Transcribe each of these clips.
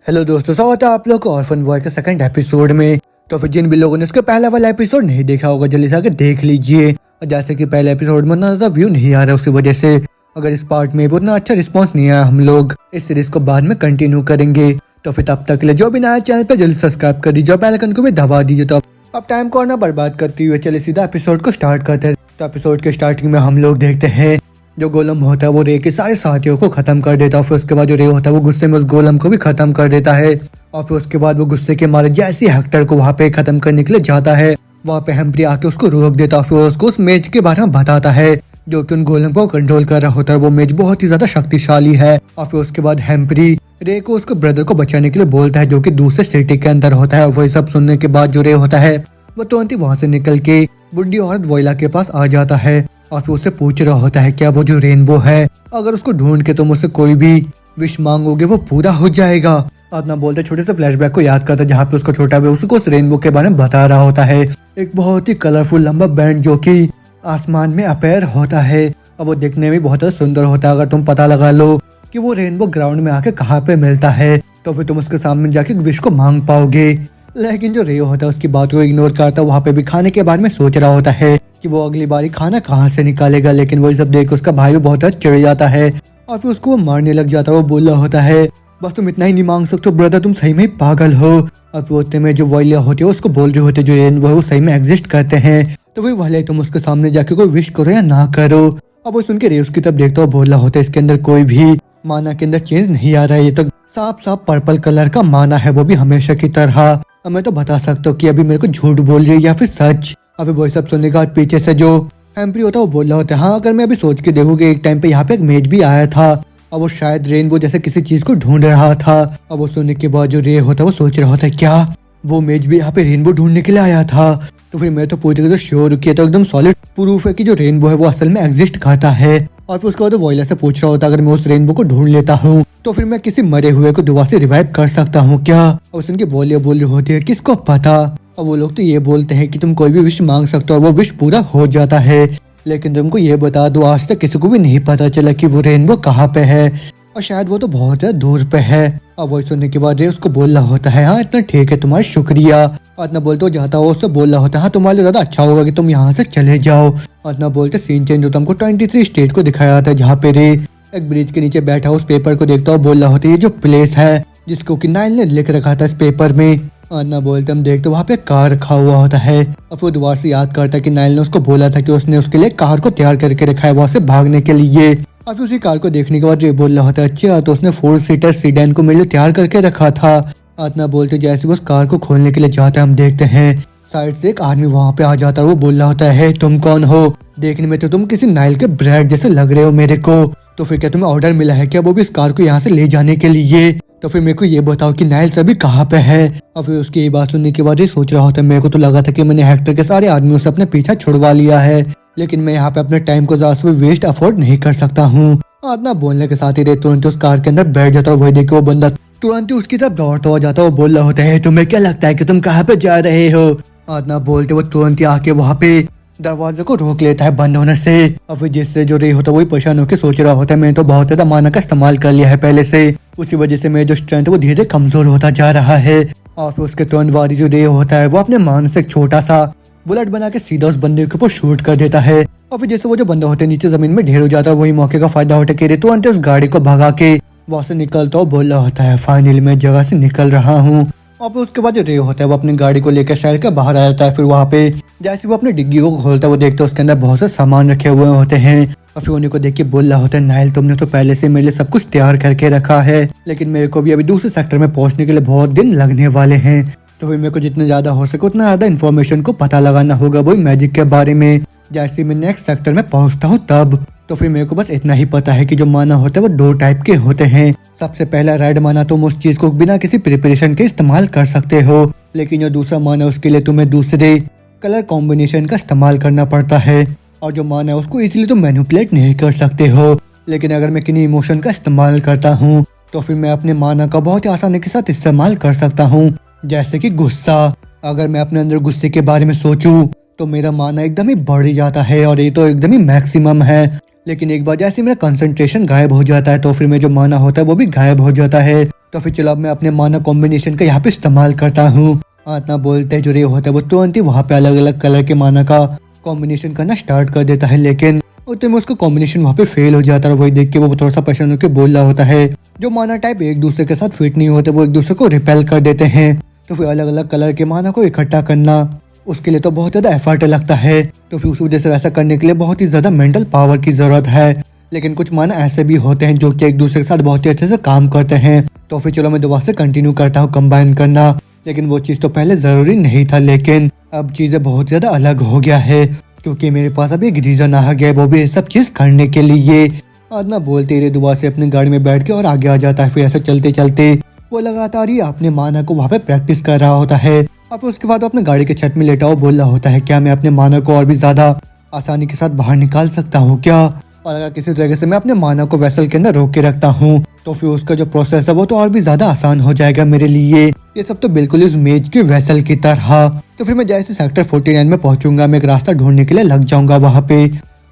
Hello दोस्तों, स्वागत है आप लोग को ऑर्फन बॉय के सेकंड एपिसोड में। तो फिर जिन भी लोगों ने उसका पहला वाला एपिसोड नहीं देखा होगा जल्दी से आकर देख लीजिए। और जैसे कि पहले एपिसोड में उतना ज्यादा व्यू नहीं आ रहा, उसी वजह से अगर इस पार्ट में भी उतना अच्छा रिस्पांस नहीं आया, हम लोग इस सीरीज को बाद में कंटिन्यू करेंगे। तो फिर तब तक के लिए जो भी नया चैनल पे जल्दी सब्सक्राइब कर दीजिए और बेल आइकन को भी दबा दीजिए। तो अब टाइम को ना बर्बाद करते हुए चलिए सीधा एपिसोड को स्टार्ट करते हैं। तो एपिसोड के स्टार्टिंग में हम लोग देखते हैं जो गोलम होता है वो रे के सारे साथियों को खत्म कर देता है। फिर उसके बाद जो रे होता है वो गुस्से में उस गोलम को भी खत्म कर देता है। और फिर उसके बाद वो गुस्से के मारे जैसे हेक्टर को वहाँ पे खत्म करने के लिए जाता है, वहाँ पे हेम्प्री आके उसको रोक देता है। फिर उसको उस मेज के बारे में बताता है जो कि उन गोलम को कंट्रोल कर रहा होता है। वो मेज बहुत ही ज्यादा शक्तिशाली है। और फिर उसके बाद हेम्प्री रे को उसके ब्रदर को बचाने के लिए बोलता है जो कि दूसरे सिटी के अंदर होता है। वही सब सुनने के बाद जो रे होता है वो तुरंत ही वहाँ से निकल के बुढ़ी औरत वोइला के पास आ जाता है और फिर उससे पूछ रहा होता है क्या वो जो रेनबो है अगर उसको ढूंढ के तुम उससे कोई भी विश मांगोगे वो पूरा हो जाएगा। अपना बोलते छोटे से फ्लैशबैक को याद करता है जहाँ पे उसको छोटा भाई उसको उस रेनबो के बारे में बता रहा होता है। एक बहुत ही कलरफुल लंबा बैंड जो कि आसमान में अपेयर होता है और वो देखने में बहुत सुंदर होता है। अगर तुम पता लगा लो कि वो रेनबो ग्राउंड में आके कहाँ पे मिलता है तो फिर तुम उसके सामने जाके विश को मांग पाओगे। लेकिन जो रे होता है उसकी बात को इग्नोर करता है। वहाँ पे भी खाने के बारे में सोच रहा होता है कि वो अगली बारी खाना कहाँ से निकालेगा। लेकिन वही सब देख उसका भाई भी बहुत चिढ़ जाता है और फिर उसको वो मारने लग जाता है। वो बोल रहा होता है बस तुम इतना ही नहीं मांग सकते हो ब्रदर, तुम सही में ही पागल हो। और फिर उतने में जो वोइला होते है उसको बोल रहे होते जो रेनबो है वो सही में एग्जिस्ट करते हैं। तो वही वाले तुम उसके सामने जाके कोई विश करो या ना करो। और वो सुन के रे उसकी तरफ देखता हुआ बोल रहा होता है इसके अंदर कोई भी माना के अंदर चेंज नहीं आ रहा है। ये तो साफ साफ पर्पल कलर का माना है, वो भी हमेशा की तरह। अब मैं तो बता सकता हूँ कि अभी मेरे को झूठ बोल रही है या फिर सच। अभी वो सब सुनने के बाद पीछे से जो हेम्प्री होता है वो बोल रहा होता है हाँ अगर मैं अभी सोच के देखूँ कि एक टाइम पे यहाँ पे एक मेज भी आया था और वो शायद रेनबो जैसे किसी चीज को ढूंढ रहा था। और वो सुनने के बाद जो रे होता है वो सोच रहा होता है क्या वो मेज भी यहाँ पे रेनबो ढूंढने के लिए आया था। तो फिर मैं तो पूरी तरह से श्योर किया तो एकदम सॉलिड प्रूफ है कि जो रेनबो है वो असल में एग्जिस्ट करता है। और फिर उसके बाद वोइला से पूछ रहा होता अगर मैं उस रेनबो को ढूंढ लेता हूँ तो फिर मैं किसी मरे हुए को दोबारा से रिवाइव कर सकता हूँ क्या। और उनकी बोलियां बोल रही होती है किसको पता। और वो लोग तो ये बोलते हैं कि तुम कोई भी विश मांग सकते हो और वो विश पूरा हो जाता है। लेकिन तुमको ये बता दो आज तक किसी को भी नहीं पता चला कि वो रेनबो कहाँ पे है और शायद वो तो बहुत ज्यादा दूर पे है। और वो सुनने के बाद रे उसको बोल रहा होता है हाँ इतना ठीक है तुम्हारा शुक्रिया। और इतना बोलते हो जाता हो उससे बोल रहा होता है हाँ तुम्हारे लिए ज्यादा अच्छा होगा कि तुम यहाँ से चले जाओ। और इतना बोलते सीन चेंज होता हमको 23 स्टेट को दिखाया था जहाँ पे रे एक ब्रिज के नीचे बैठा उस पेपर को देखता हुआ बोल रहा होता है ये जो प्लेस है जिसको कि नाइल ने लिख रखा था इस पेपर में। और ना बोलते हम देखते वहाँ पे कार रखा हुआ होता है और फिर दोबारा से याद करता है कि नाइल ने उसको बोला था कि उसने उसके लिए कार को तैयार करके रखा है वहाँ से भागने के लिए। और फिर उसी कार को देखने के बाद ये बोल रहा होता है अच्छा तो उसने 4 सीटर सीडन को मेरे लिए तैयार करके रखा था। इतना बोलते जैसे वो उस कार को खोलने के लिए जाता है हम देखते हैं साइड से एक आदमी वहाँ पे आ जाता है। वो बोल रहा होता है तुम कौन हो, देखने में तो तुम किसी नाइल के ब्रेड जैसे लग रहे हो मेरे को। तो फिर क्या तुम्हें ऑर्डर मिला है क्या वो भी इस कार को यहाँ से ले जाने के लिए। तो फिर मेरे को ये बताओ कि नाइल सभी कहाँ पे है। और फिर उसकी ये बात सुनने के बाद ये सोच रहा होता है मेरे को तो लगा था कि मैंने हेक्टर के सारे आदमियों से अपने पीछा छुड़वा लिया है लेकिन मैं यहाँ पे अपने टाइम को ज्यादा से वेस्ट अफोर्ड नहीं कर सकता हूँ। इतना बोलने के साथ ही रे तुरंत उस कार के अंदर बैठ जाता है। वही देख के वो बंदा तुरंत ही उसकी तरफ दौड़ता हुआ जाता है। वो बोल रहा होता है तुम्हें क्या लगता है कि तुम कहाँ पे जा रहे हो। इतना बोलते वो तुरंत ही आके वहाँ पे दरवाजे को रोक लेता है बंद होने से। और फिर जिससे जो रे होता है वही परेशान होकर सोच रहा होता है मैंने तो बहुत ज्यादा माना का इस्तेमाल कर लिया है पहले से, उसी वजह से मेरा जो स्ट्रेंथ वो धीरे धीरे कमजोर होता जा रहा है। और फिर उसके तुरंत वारी जो रे होता है वो अपने मान से एक छोटा सा बुलेट बना के सीधा उस बंदे के ऊपर शूट कर देता है। और फिर जैसे वो जो बंदा होता है नीचे जमीन में ढेर हो जाता है वही मौके का फायदा उठा के रे तुरंत उस गाड़ी को भगा के वहाँ से निकलता और बोल रहा होता है फाइनली मैं जगह से निकल रहा हूँ। और फिर उसके बाद जो रे होता है वो अपनी गाड़ी को लेकर शहर के बाहर आ जाता है। फिर वहाँ पे जैसे वो अपनी डिग्गी को खोलता है वो देखता है उसके अंदर बहुत से सामान रखे हुए होते हैं। और फिर उन्हीं को देख के बोल रहा होता है नाइल तुमने तो पहले से मेरे लिए सब कुछ तैयार करके रखा है लेकिन मेरे को भी अभी दूसरे सेक्टर में पहुंचने के लिए बहुत दिन लगने वाले हैं। तो फिर मेरे को जितना ज्यादा हो सके उतना ज्यादा इन्फॉर्मेशन को पता लगाना होगा वही मैजिक के बारे में। जैसे मैं नेक्स्ट सेक्टर में पहुंचता हूँ तब तो फिर मेरे को बस इतना ही पता है कि जो माना होता है वो 2 टाइप के होते हैं। सबसे पहला रेड माना तुम उस चीज को बिना किसी प्रिपरेशन के इस्तेमाल कर सकते हो लेकिन जो दूसरा माना उसके लिए तुम्हें दूसरे कलर कॉम्बिनेशन का इस्तेमाल करना पड़ता है। और जो माना है उसको इजीली तुम मैनिपुलेट नहीं कर सकते हो। लेकिन अगर मैं किन्हीं इमोशन का इस्तेमाल करता हूँ तो फिर मैं अपने माना का बहुत ही आसानी के साथ इस्तेमाल कर सकता हूँ। जैसे कि गुस्सा, अगर मैं अपने अंदर गुस्से के बारे में सोचूं तो मेरा माना एकदम ही बढ़ जाता है और ये तो एकदम ही मैक्सिमम है। लेकिन एक बार जैसे मेरा कंसंट्रेशन गायब हो जाता है तो फिर मेरा जो माना होता है वो भी गायब हो जाता है। तो फिर चलो अब मैं अपने माना कॉम्बिनेशन का यहाँ पे इस्तेमाल करता हूँ। इतना बोलते हैं जो रे होता है वो तुरंत ही वहाँ पे अलग अलग कलर के माना का कॉम्बिनेशन करना स्टार्ट कर देता है, लेकिन उतने में उसका कॉम्बिनेशन वहाँ पे फेल हो जाता है। वही देख के वो थोड़ा सा परेशान होकर बोल रहा होता है जो माना टाइप एक दूसरे के साथ फिट नहीं होते वो एक दूसरे को रिपेल कर देते हैं। तो फिर अलग अलग कलर के माना को इकट्ठा करना उसके लिए तो बहुत ज्यादा एफर्ट लगता है। तो फिर उस वजह से ऐसा करने के लिए बहुत ही ज्यादा मेंटल पावर की जरूरत है। लेकिन कुछ माना ऐसे भी होते हैं जो कि एक दूसरे के साथ बहुत ही अच्छे से काम करते हैं। तो फिर चलो मैं दोबारा से कंटिन्यू करता हूँ कंबाइन करना, लेकिन वो चीज़ तो पहले ज़रूरी नहीं था, लेकिन अब चीज़ें बहुत ज़्यादा अलग हो गया है क्योंकि मेरे पास अभी एक रीज़न आ गया, वो भी ये सब चीज़ करने के लिए। आदना बोलते ही दोबारा से अपनी गाड़ी में बैठ के और आगे आ जाता है। फिर ऐसे चलते चलते वो लगातार ही अपने माना को वहाँ पे प्रैक्टिस कर रहा होता है। और उसके बाद वो अपने गाड़ी के छत में लेटा हुआ बोल रहा होता है क्या मैं अपने माना को और भी ज़्यादा आसानी के साथ बाहर निकाल सकता हूँ क्या, और अगर किसी तरीके से मैं अपने माना को वेसल के अंदर रोक के रखता हूँ तो फिर उसका जो प्रोसेस है वो तो और भी ज्यादा आसान हो जाएगा मेरे लिए। ये सब तो बिल्कुल इस मेज के वेसल की तरह। तो फिर मैं जैसे सेक्टर 49 में पहुंचूंगा मैं एक रास्ता ढूंढने के लिए लग जाऊंगा वहाँ पे।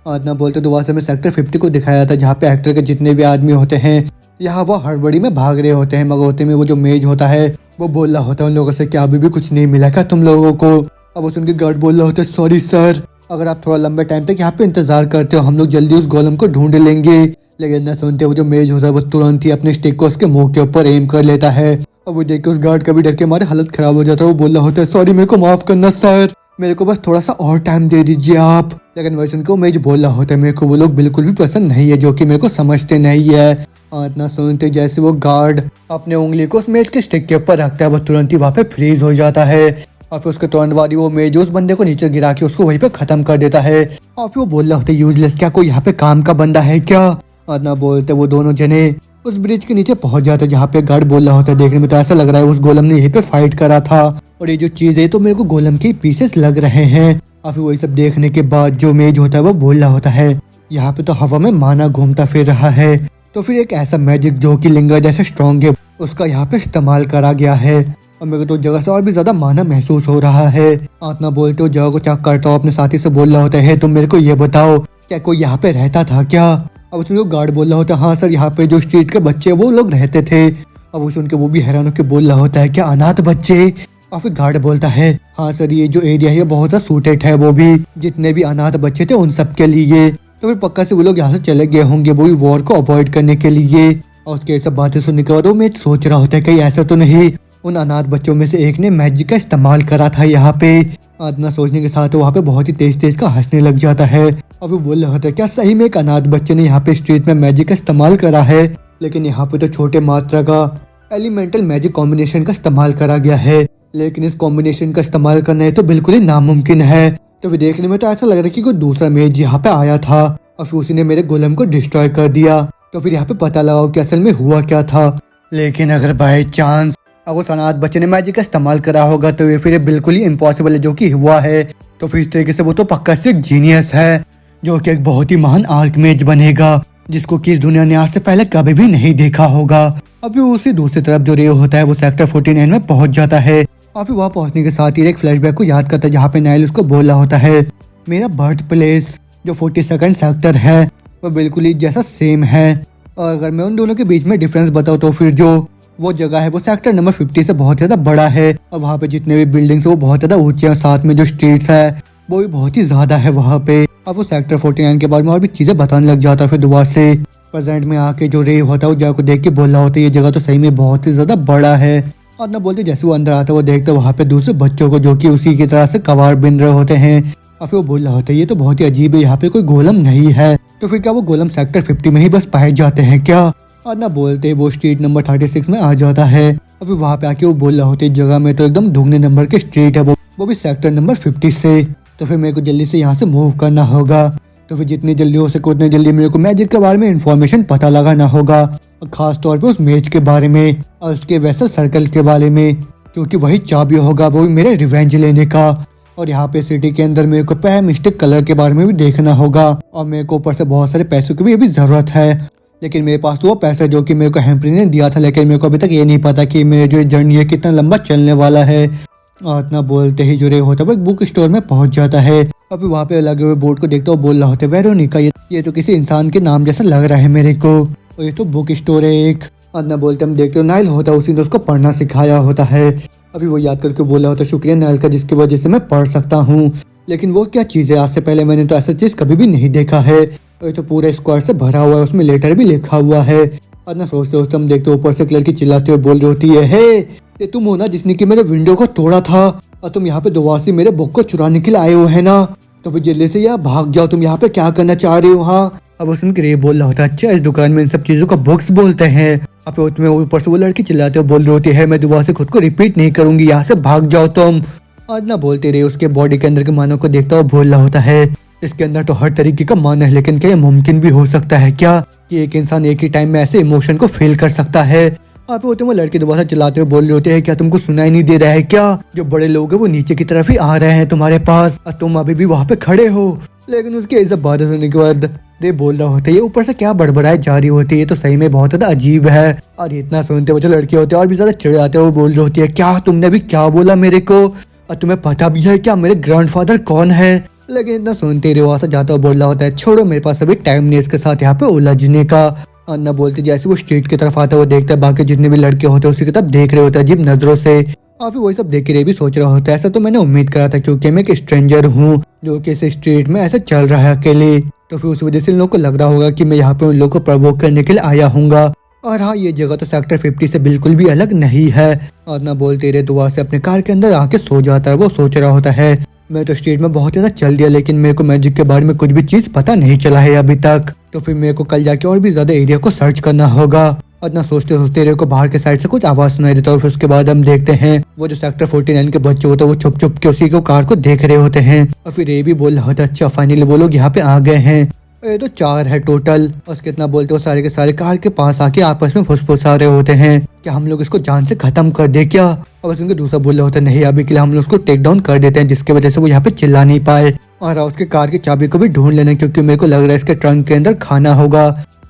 आदना बोलते दोबारा से मैं सेक्टर 50 को दिखाया था जहाँ पे एक्टर के जितने भी आदमी होते हैं यहाँ वो हड़बड़ी में भाग रहे होते हैं, मगर होते में वो जो मेज होता है वो बोल रहा होता है उन लोगों से क्या अभी भी कुछ नहीं मिला क्या तुम लोगों को। अब उस उनके गार्ड बोल रहा होता है सॉरी सर, अगर आप थोड़ा लंबे टाइम तक यहाँ पे इंतजार करते हो हम लोग जल्दी उस गोलम को ढूंढ लेंगे। लेकिन न सुनते वो जो मेज होता है वो तुरंत ही अपने स्टिक को उसके मुंह के ऊपर एम कर लेता है। और वो देख के उस गार्ड का भी डर के मारे हालत खराब हो जाता है। वो बोल रहा होता है सॉरी मेरे को माफ करना सर, मेरे को बस थोड़ा सा और टाइम दे दीजिए आप। लेकिन वही सुनकर मेज बोल रहा होता है मेरे को वो लोग बिल्कुल भी पसंद नहीं है जो कि मेरे को समझते नहीं है। इतना सुनते जैसे वो गार्ड अपने उंगली को उस मेज के स्टिक के ऊपर रखता है वो तुरंत ही वहाँ पे फ्रीज हो जाता है। और फिर उसके तुरंत बाद वो मेज उस बंदे को नीचे गिरा के उसको वहीं पे खत्म कर देता है। और फिर वो बोल रहा होता है यूजलेस क्या कोई यहाँ पे काम का बंदा है क्या। इतना बोलते वो दोनों जने उस ब्रिज के नीचे पहुंच जाते जहाँ पे गार्ड बोल रहा होता है देखने में तो ऐसा लग रहा है उस गोलम ने यहीं पे फाइट करा था और ये जो चीज है तो मेरे को गोलम के पीसेस लग रहे हैं। और फिर वही सब देखने के बाद जो मेज होता है वो बोल रहा होता है यहाँ पे तो हवा में माना घूमता फिर रहा है, तो फिर एक ऐसा मैजिक जो कि लिंगर जैसे स्ट्रॉन्ग है उसका यहाँ पे इस्तेमाल करा गया है और मेरे को तो जगह से और भी ज्यादा माना महसूस हो रहा है। आत्मा बोलते हो जगह को चेक करता हूँ अपने साथी से बोल रहा होता है तुम मेरे को ये बताओ क्या कोई यहाँ पे रहता था क्या। अब उसमें गार्ड बोल रहा होता है हाँ सर यहाँ पे जो स्ट्रीट के बच्चे वो लोग रहते थे। अब सुन के वो भी हैरान होकर बोल रहा होता है क्या अनाथ बच्चे। और फिर गार्ड बोलता है हाँ सर ये जो एरिया है बहुत ज़्यादा सूटेड है वो भी जितने भी अनाथ बच्चे थे उन सब के लिए। तो फिर पक्का से वो लोग यहाँ से चले गए होंगे वो भी वॉर को अवॉइड करने के लिए। और उसके सब बातें सुनने के बाद वो मैं सोच रहा होता है कहीं ऐसा तो नहीं उन अनाथ बच्चों में से एक ने मैजिक का इस्तेमाल करा था यहाँ पे। इतना सोचने के साथ वहाँ पे बहुत ही तेज तेज का हंसने लग जाता है और फिर बोल रहा होता है क्या सही में एक अनाथ बच्चे ने यहाँ पे स्ट्रीट में मैजिक का इस्तेमाल करा है, लेकिन यहाँ पे तो छोटे मात्रा का एलिमेंटल मैजिक कॉम्बिनेशन का इस्तेमाल करा गया है, लेकिन इस कॉम्बिनेशन का इस्तेमाल करना तो बिल्कुल ही नामुमकिन है। तो फिर देखने में तो ऐसा लग रहा है कि कोई दूसरा मेज यहाँ पे आया था और फिर उसी ने मेरे गोलम को डिस्ट्रॉय कर दिया। तो फिर यहाँ पे पता लगाओ कि असल में हुआ क्या था। लेकिन अगर बाई चांस अगर उस अनाथ बच्चे ने मैजिक का इस्तेमाल करा होगा तो ये फिर बिल्कुल ही इम्पॉसिबल है जो कि हुआ है। तो फिर इस तरीके से वो तो पक्का से एक जीनियस है जो कि एक बहुत ही महान आर्कमेज बनेगा जिसको कि इस दुनिया ने आज से पहले कभी भी नहीं देखा होगा। अभी उसी दूसरी तरफ जो रे होता है वो सेक्टर 49 में पहुंच जाता है और फिर वहाँ पहुंचने के साथ ही एक फ्लैशबैक को याद करता है जहाँ पे नाइल उसको बोल रहा होता है मेरा बर्थ प्लेस जो 42nd सेक्टर है वो बिल्कुल ही जैसा सेम है। और अगर मैं उन दोनों के बीच में डिफरेंस बताऊँ तो फिर जो वो जगह है वो सेक्टर नंबर 50 से बहुत ज्यादा बड़ा है और वहाँ पे जितने भी बिल्डिंग्स वो बहुत ज्यादा ऊंचे हैं, साथ में जो स्ट्रीट्स है वो भी बहुत ही ज्यादा है वहाँ पे। अब वो सेक्टर 49 के बारे में और भी चीजें बताने लग जाता है। फिर दोबारा से प्रेजेंट में आके जो रे होता है वो जगह को देख के बोल रहा होता है ये जगह तो सही में बहुत ही ज्यादा बड़ा है। और ना बोलते जैसे वो अंदर आता है वो देखते वहाँ पे दूसरे बच्चों को जो कि उसी की तरह से कबाड़ बिन रहे होते हैं और फिर वो बोल रहा होता है ये तो बहुत ही अजीब है यहाँ पे कोई गोलम नहीं है। तो फिर क्या वो गोलम सेक्टर 50 में ही बस पाए जाते हैं क्या। और ना बोलते वो स्ट्रीट नंबर 36 में आ जाता है और फिर वहाँ पे आके वो बोल रहा होता है जगह में तो एकदम दुगने नंबर के स्ट्रीट है वो भी सेक्टर नंबर 50 से। तो फिर मेरे को जल्दी से यहाँ से मूव करना होगा। तो फिर जितनी जल्दी हो सके उतनी जल्दी मेरे को मैजिक के बारे में इन्फॉर्मेशन पता लगाना होगा और खास तौर पे उस मेज के बारे में और उसके वैसे सर्कल के बारे में क्योंकि वही चाबी होगा वो भी मेरे रिवेंज लेने का। और यहाँ पे सिटी के अंदर मेरे को मिस्टिक कलर के बारे में भी देखना होगा और मेरे को ऊपर से बहुत सारे पैसों की भी अभी जरूरत है, लेकिन मेरे पास तो वो पैसा जो कि मेरे को हेम्प्री ने दिया था, लेकिन मेरे को अभी तक ये नहीं पता कि मेरे जो जर्नी है कितना लंबा चलने वाला है और इतना बोलते ही जो रे होता है वो एक बुक स्टोर में पहुंच जाता है और फिर वहाँ पे लगे हुए बोर्ड को देखता हुआ बोल रहा होता है, वेरोनिका, ये तो किसी इंसान के नाम जैसा लग रहा है मेरे को, और ये तो बुक स्टोर है एक। इतना बोलते हम देखते हो नाइल होता है, उसी ने उसको पढ़ना सिखाया होता है। अभी वो याद करके बोला होता है, शुक्रिया नाइल का, जिसकी वजह से मैं पढ़ सकता हूँ। लेकिन वो क्या चीज़ है, आज से पहले मैंने तो ऐसा चीज़ कभी भी नहीं देखा है, और ये तो पूरा स्क्वायर से भरा हुआ है, उसमें लेटर भी लिखा हुआ है। इतना सोचते सोचते हम देखते ऊपर से एक लड़की चिल्लाते हुए बोल रही होती है, हे ये तुम हो ना जिसने कि मेरे विंडो को तोड़ा था, और तुम यहाँ पे दोबारा से मेरे बुक को चुराने के लिए आए हो है ना, तो फिर जल्दी से यहाँ भाग जाओ, तुम यहाँ पे क्या करना चाह रहे हो। हाँ, अब वो सुन के रे बोल रहा होता है, अच्छा इस दुकान में इन सब चीजों को बुक्स बोलते हैं। अब उसमें ऊपर से वो लड़की चिल्लाते हुए बोल रही होती है, मैं दोबारा से खुद को रिपीट नहीं करूंगी, यहाँ से भाग जाओ तुम। आज ना बोलते रहे उसके बॉडी के अंदर के मानव को देखता हुआ बोल रहा होता है, इसके अंदर तो हर तरीके का मान है, लेकिन क्या ये मुमकिन भी हो सकता है क्या कि एक इंसान एक ही टाइम में ऐसे इमोशन को फील कर सकता है। आप होते वो लड़के दोबारा चिल्लाते हुए बोल रहे होते हैं, क्या तुमको सुनाई नहीं दे रहा है क्या, जो बड़े लोग हैं वो नीचे की तरफ ही आ रहे हैं तुम्हारे पास, और तुम अभी भी वहाँ पे खड़े हो। लेकिन उसके ये सब बातें सुनने के बाद दे बोल रहा होता है, ये ऊपर से क्या बड़बड़ाई जा रही होती है, ये तो सही में बहुत ज्यादा अजीब है। और इतना सुनते वो जो लड़के होते हैं और भी ज्यादा चिढ़ाते हुए बोल रहे होती है, क्या तुमने अभी क्या बोला मेरे को, और तुम्हें पता भी है क्या मेरे ग्रैंडफादर कौन है। लेकिन इतना सुनते रहे वहां से जाता हुआ बोल रहा होता है, छोड़ो मेरे पास अभी टाइम नहीं इसके साथ यहाँ पे उलझने का। और न बोलते जैसे वो स्ट्रीट की तरफ आता है वो देखता है बाकी जितने भी लड़के होते हैं उसी की तरफ देख रहे होते हैं अजीब नजरों से। और फिर वही सब देख के भी सोच रहा होता है, ऐसा तो मैंने उम्मीद करा था क्योंकि मैं एक स्ट्रेंजर हूँ जो कि इस स्ट्रीट में ऐसे चल रहा है अकेले, तो फिर उस वजह से इन लोगों को लग रहा होगा कि मैं यहाँ पे उन लोगों को प्रवोक करने के लिए आया हूँगा। और हाँ, ये जगह तो सेक्टर 50 से बिल्कुल भी अलग नहीं है। और ना बोलते रहे दुआ से अपने कार के अंदर आके सो जाता है। वो सोच रहा होता है, मैं तो स्ट्रीट में बहुत ज्यादा चल दिया लेकिन मेरे को मैजिक के बारे में कुछ भी चीज पता नहीं चला है अभी तक, तो फिर मेरे को कल जाके और भी ज्यादा एरिया को सर्च करना होगा। और ना सोचते सोचते रहे को बाहर के साइड से कुछ आवाज सुनाई देता है और फिर उसके बाद हम देखते हैं वो जो सेक्टर 49 के बच्चे होते हैं वो छुप छुप के उसी को कार को देख रहे होते हैं। और फिर ये भी बोल रहा होता है, अच्छा फाइनली वो लोग यहाँ पे आ गए हैं, ये तो 4 है टोटल। और कितना बोलते हो सारे के सारे कार के पास आके आपस में फुसफुसा रहे होते हैं क्या हम लोग इसको जान से खत्म कर दे क्या। और बस उनके दूसरा बोल रहा होता है, नहीं अभी के लिए हम लोग उसको टेक डाउन कर देते हैं जिसकी वजह से वो यहाँ पे चिल्ला नहीं पाए। और उसके कार की चाबी को भी ढूंढ लेना क्योंकि मेरे को लग रहा है इसके ट्रंक के अंदर खाना होगा।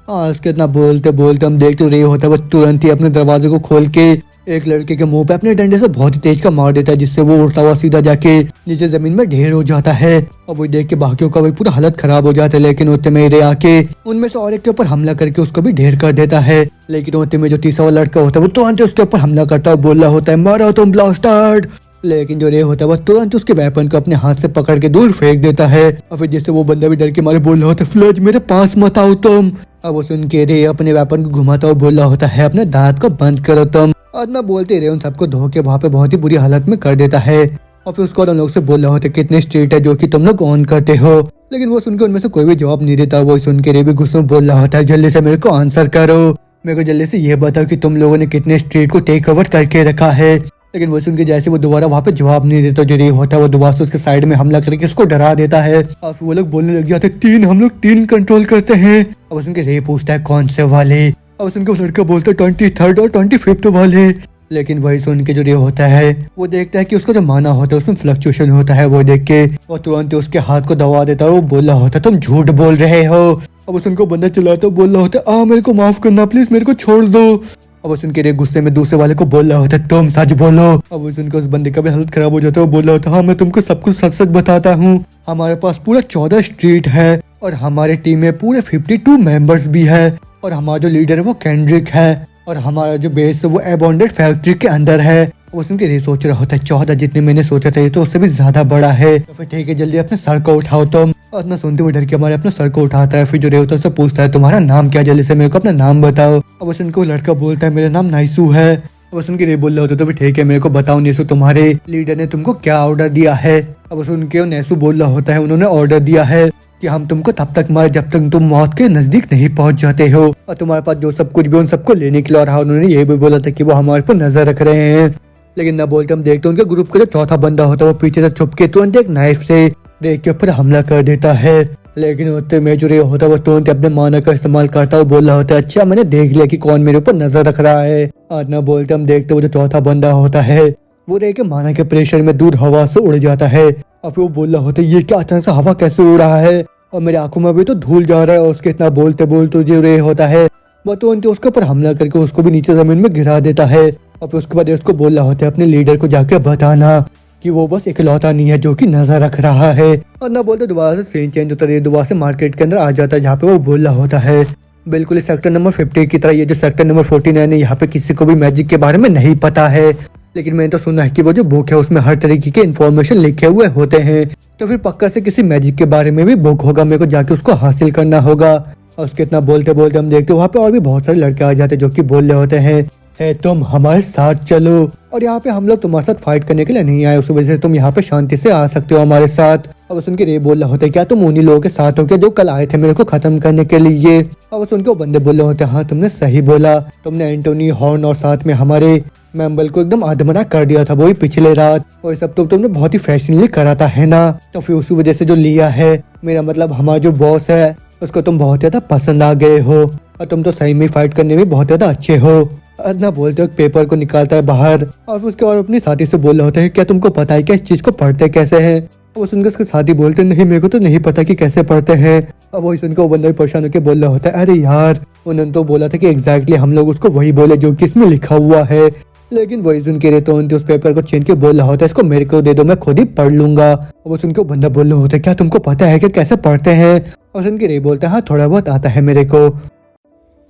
और उसके इतना बोलते बोलते हम देखते रहे होता है वो तुरंत ही अपने दरवाजे को खोल के एक लड़के के मुंह पे अपने डंडे से बहुत ही तेज का मार देता है जिससे वो उड़ता हुआ सीधा जाके नीचे जमीन में ढेर हो जाता है। और वो देख के बाकियों का वही पूरा हालत खराब हो जाता है, लेकिन उतने में रे आके उनमें से और एक के ऊपर हमला करके उसको भी ढेर कर देता है। लेकिन उतने में जो तीसरा वाला लड़का होता है वो तुरंत उसके ऊपर हमला करता है, बोल रहा होता है मारो तुम ब्लास्टर्ड। लेकिन जो रे होता है वो तुरंत उसके वेपन को अपने हाथ से पकड़ के दूर फेंक देता है। और फिर जिससे वो बंदा भी डर के मारे बोल रहा होता है, फ्लज मेरे पास मत आओ तुम। अब वो सुन के रे अपने वेपन को घुमाता हुआ बोल रहा होता है, अपने दांत को बंद करो तुम। और ना बोलते रहे उन सबको धो के वहाँ पे बहुत ही बुरी हालत में कर देता है। और फिर उसको उन लोग से बोल रहा होता है, कितने स्ट्रीट है जो कि तुम लोग ऑन करते हो। लेकिन वो सुनकर उनमें से कोई भी जवाब नहीं देता। वो सुन के रे भी गुस्से में बोल रहा होता है, जल्दी से मेरे को आंसर करो, मेरे को जल्दी से ये बताओ कि तुम लोगों ने कितने स्ट्रीट को टेक ओवर करके रखा है। लेकिन वो सुन के जैसे वो दोबारा वहाँ पे जवाब नहीं देता, जो रे होता है वो दोबारा से उसके साइड में हमला करके उसको डरा देता है। और वो लोग बोलने लग जाते हैं, 3 हम लोग 3 कंट्रोल करते हैं। अब सुन के रे पूछता है कौन से वाले। अब सुन के लड़का बोलता है 23rd और 25th वाले। लेकिन वही सुन के जो रे होता है वो देखता है कि उसका जो माना होता है उसमें फ्लक्चुएशन होता है। वो देख के वो तुरंत उसके हाथ को दबा देता है। वो बोल रहा होता है, तुम झूठ बोल रहे हो। अब उनको बंदा चिल्लाता बोल रहा होता है, मेरे को माफ करना प्लीज, मेरे को छोड़ दो। अब उस उनके रे गुस्से में दूसरे वाले को बोल रहा होता है, तुम सच बोलो। अब उनको उस बंदे का भी हालत खराब हो जाता है। वो बोल रहा होता है, हाँ मैं तुमको सब कुछ सच सच बताता हूँ। हमारे पास पूरा 14 स्ट्रीट है और हमारे टीम में पूरे 52 मेंबर्स भी है और हमारा जो लीडर है वो केंड्रिक है और हमारा जो बेस है वो एबॉन्डेड फैक्ट्री के अंदर है। वो सुन के रे सोच रहा होता है, 14 जितने मैंने सोचा था ये तो उससे भी ज्यादा बड़ा है। तो फिर ठीक है, जल्दी अपने सर को उठाओ तुम। और इतना सुनते हुए डर के हमारे अपने सर को उठाता है। फिर जो रे होता है उससे पूछता है, तुम्हारा नाम क्या, जल्दी से मेरे को अपना नाम बताओ। अब उस उनको लड़का बोलता है, मेरा नाम नाइसू है। अब उस उनके रे बोल रहा होता है, तो फिर ठीक है मेरे को बताओ नैसू, तुम्हारे लीडर ने तुमको क्या ऑर्डर दिया है। अब उस उनके नैसू बोल रहा होता है, उन्होंने ऑर्डर दिया है कि हम तुमको तब तक मारे जब तक तुम मौत के नजदीक नहीं पहुंच जाते हो और तुम्हारे पास जो सब कुछ भी उन सबको लेने के लिए रहा। उन्होंने ये भी बोला था कि वो हमारे पर नजर रख रहे हैं। लेकिन न बोलते हम देखते उनके ग्रुप का जो चौथा बंदा होता है वो पीछे से छुप के तुरंत एक नाइफ से रे के ऊपर हमला कर देता है। लेकिन उतने में जो रे होता है वो तुरंत अपने माना का इस्तेमाल करता है और बोल रहा होता है, अच्छा मैंने देख लिया कि कौन मेरे ऊपर नजर रख रहा है। और न बोलते हम देखते वो जो चौथा बंदा होता है वो रे के माना के प्रेशर में दूर हवा से उड़ जाता है। और फिर वो बोल रहा होता है, ये क्या अचानक से हवा कैसे उड़ रहा है और मेरी आंखों में भी तो धूल जा रहा है। और उसके इतना बोलते बोलते जो रे होता है वो तुरंत उसके ऊपर हमला करके उसको भी नीचे जमीन में गिरा देता है। और फिर उसके बाद उसको बोल रहा होता है, अपने लीडर को जाके बताना कि वो बस इकलौता नहीं है जो कि नजर रख रहा है। और ना बोलते दोबारा से सीन चेंज होता है, दोबारा से मार्केट के अंदर आ जाता है जहाँ पे वो बोल रहा होता है बिल्कुल इस सेक्टर नंबर 50 की तरह ये जो सेक्टर नंबर 49 है, यहाँ पे किसी को भी मैजिक के बारे में नहीं पता है, लेकिन मैंने तो सुना है कि वो जो बुक है उसमें हर तरीके के इन्फॉर्मेशन लिखे हुए होते हैं, तो फिर पक्का से किसी मैजिक के बारे में भी बुक होगा, मेरे को जाके उसको हासिल करना होगा। और उसके इतना बोलते बोलते हम देखते वहाँ पे और भी बहुत सारे लड़के आ जाते हैं जो कि बोल रहे होते हैं है तुम हमारे साथ चलो, और यहाँ पे हम लोग तुम्हारे साथ फाइट करने के लिए नहीं आए, उस वजह से तुम यहाँ पे शांति से आ सकते हो हमारे साथ। अब सुन के रे बोल रहा होता है क्या तुम उन्हीं लोगों के साथ हो क्या जो कल आए थे मेरे को खत्म करने के लिए। अब सुन के वो बंदे बोल रहे होते हैं हाँ तुमने सही बोला, तुमने एंटोनी हॉर्न और साथ में हमारे मेंबल को एकदम आधमरा कर दिया था वो भी पिछले रात, और सब तो तुमने बहुत ही फैशनली करा था है ना। तो फिर उसी वजह से जो लिया है, मेरा मतलब हमारा जो बॉस है उसको तुम बहुत ज्यादा पसंद आ गए हो, और तुम तो सही में फाइट करने में बहुत ज्यादा अच्छे हो। अदना बोलते वक्त पेपर को निकालता है बाहर, और उसके और अपनी साथी से बोल रहा होता है क्या तुमको पता है क्या इस चीज को पढ़ते कैसे हैं। वो सुनकर उसके साथी बोलते नहीं मेरे को तो नहीं पता कि कैसे पढ़ते हैं। अब वही सुनकर वो बंदा भी परेशान होकर बोल रहा होता है अरे यार उन्होंने तो बोला था कि एग्जैक्टली हम लोग उसको वही बोले जो कि इसमें लिखा हुआ है, लेकिन वही सुन के रहते उनके उस पेपर को छीन के बोल रहा होता है इसको मेरे को दे दो मैं खुद ही पढ़ लूंगा। वो सुन के वो बंदा बोल रहा होता है क्या तुमको पता है कि कैसे पढ़ते हैं। और सुन के रे बोलता है हाँ थोड़ा बहुत आता है मेरे को।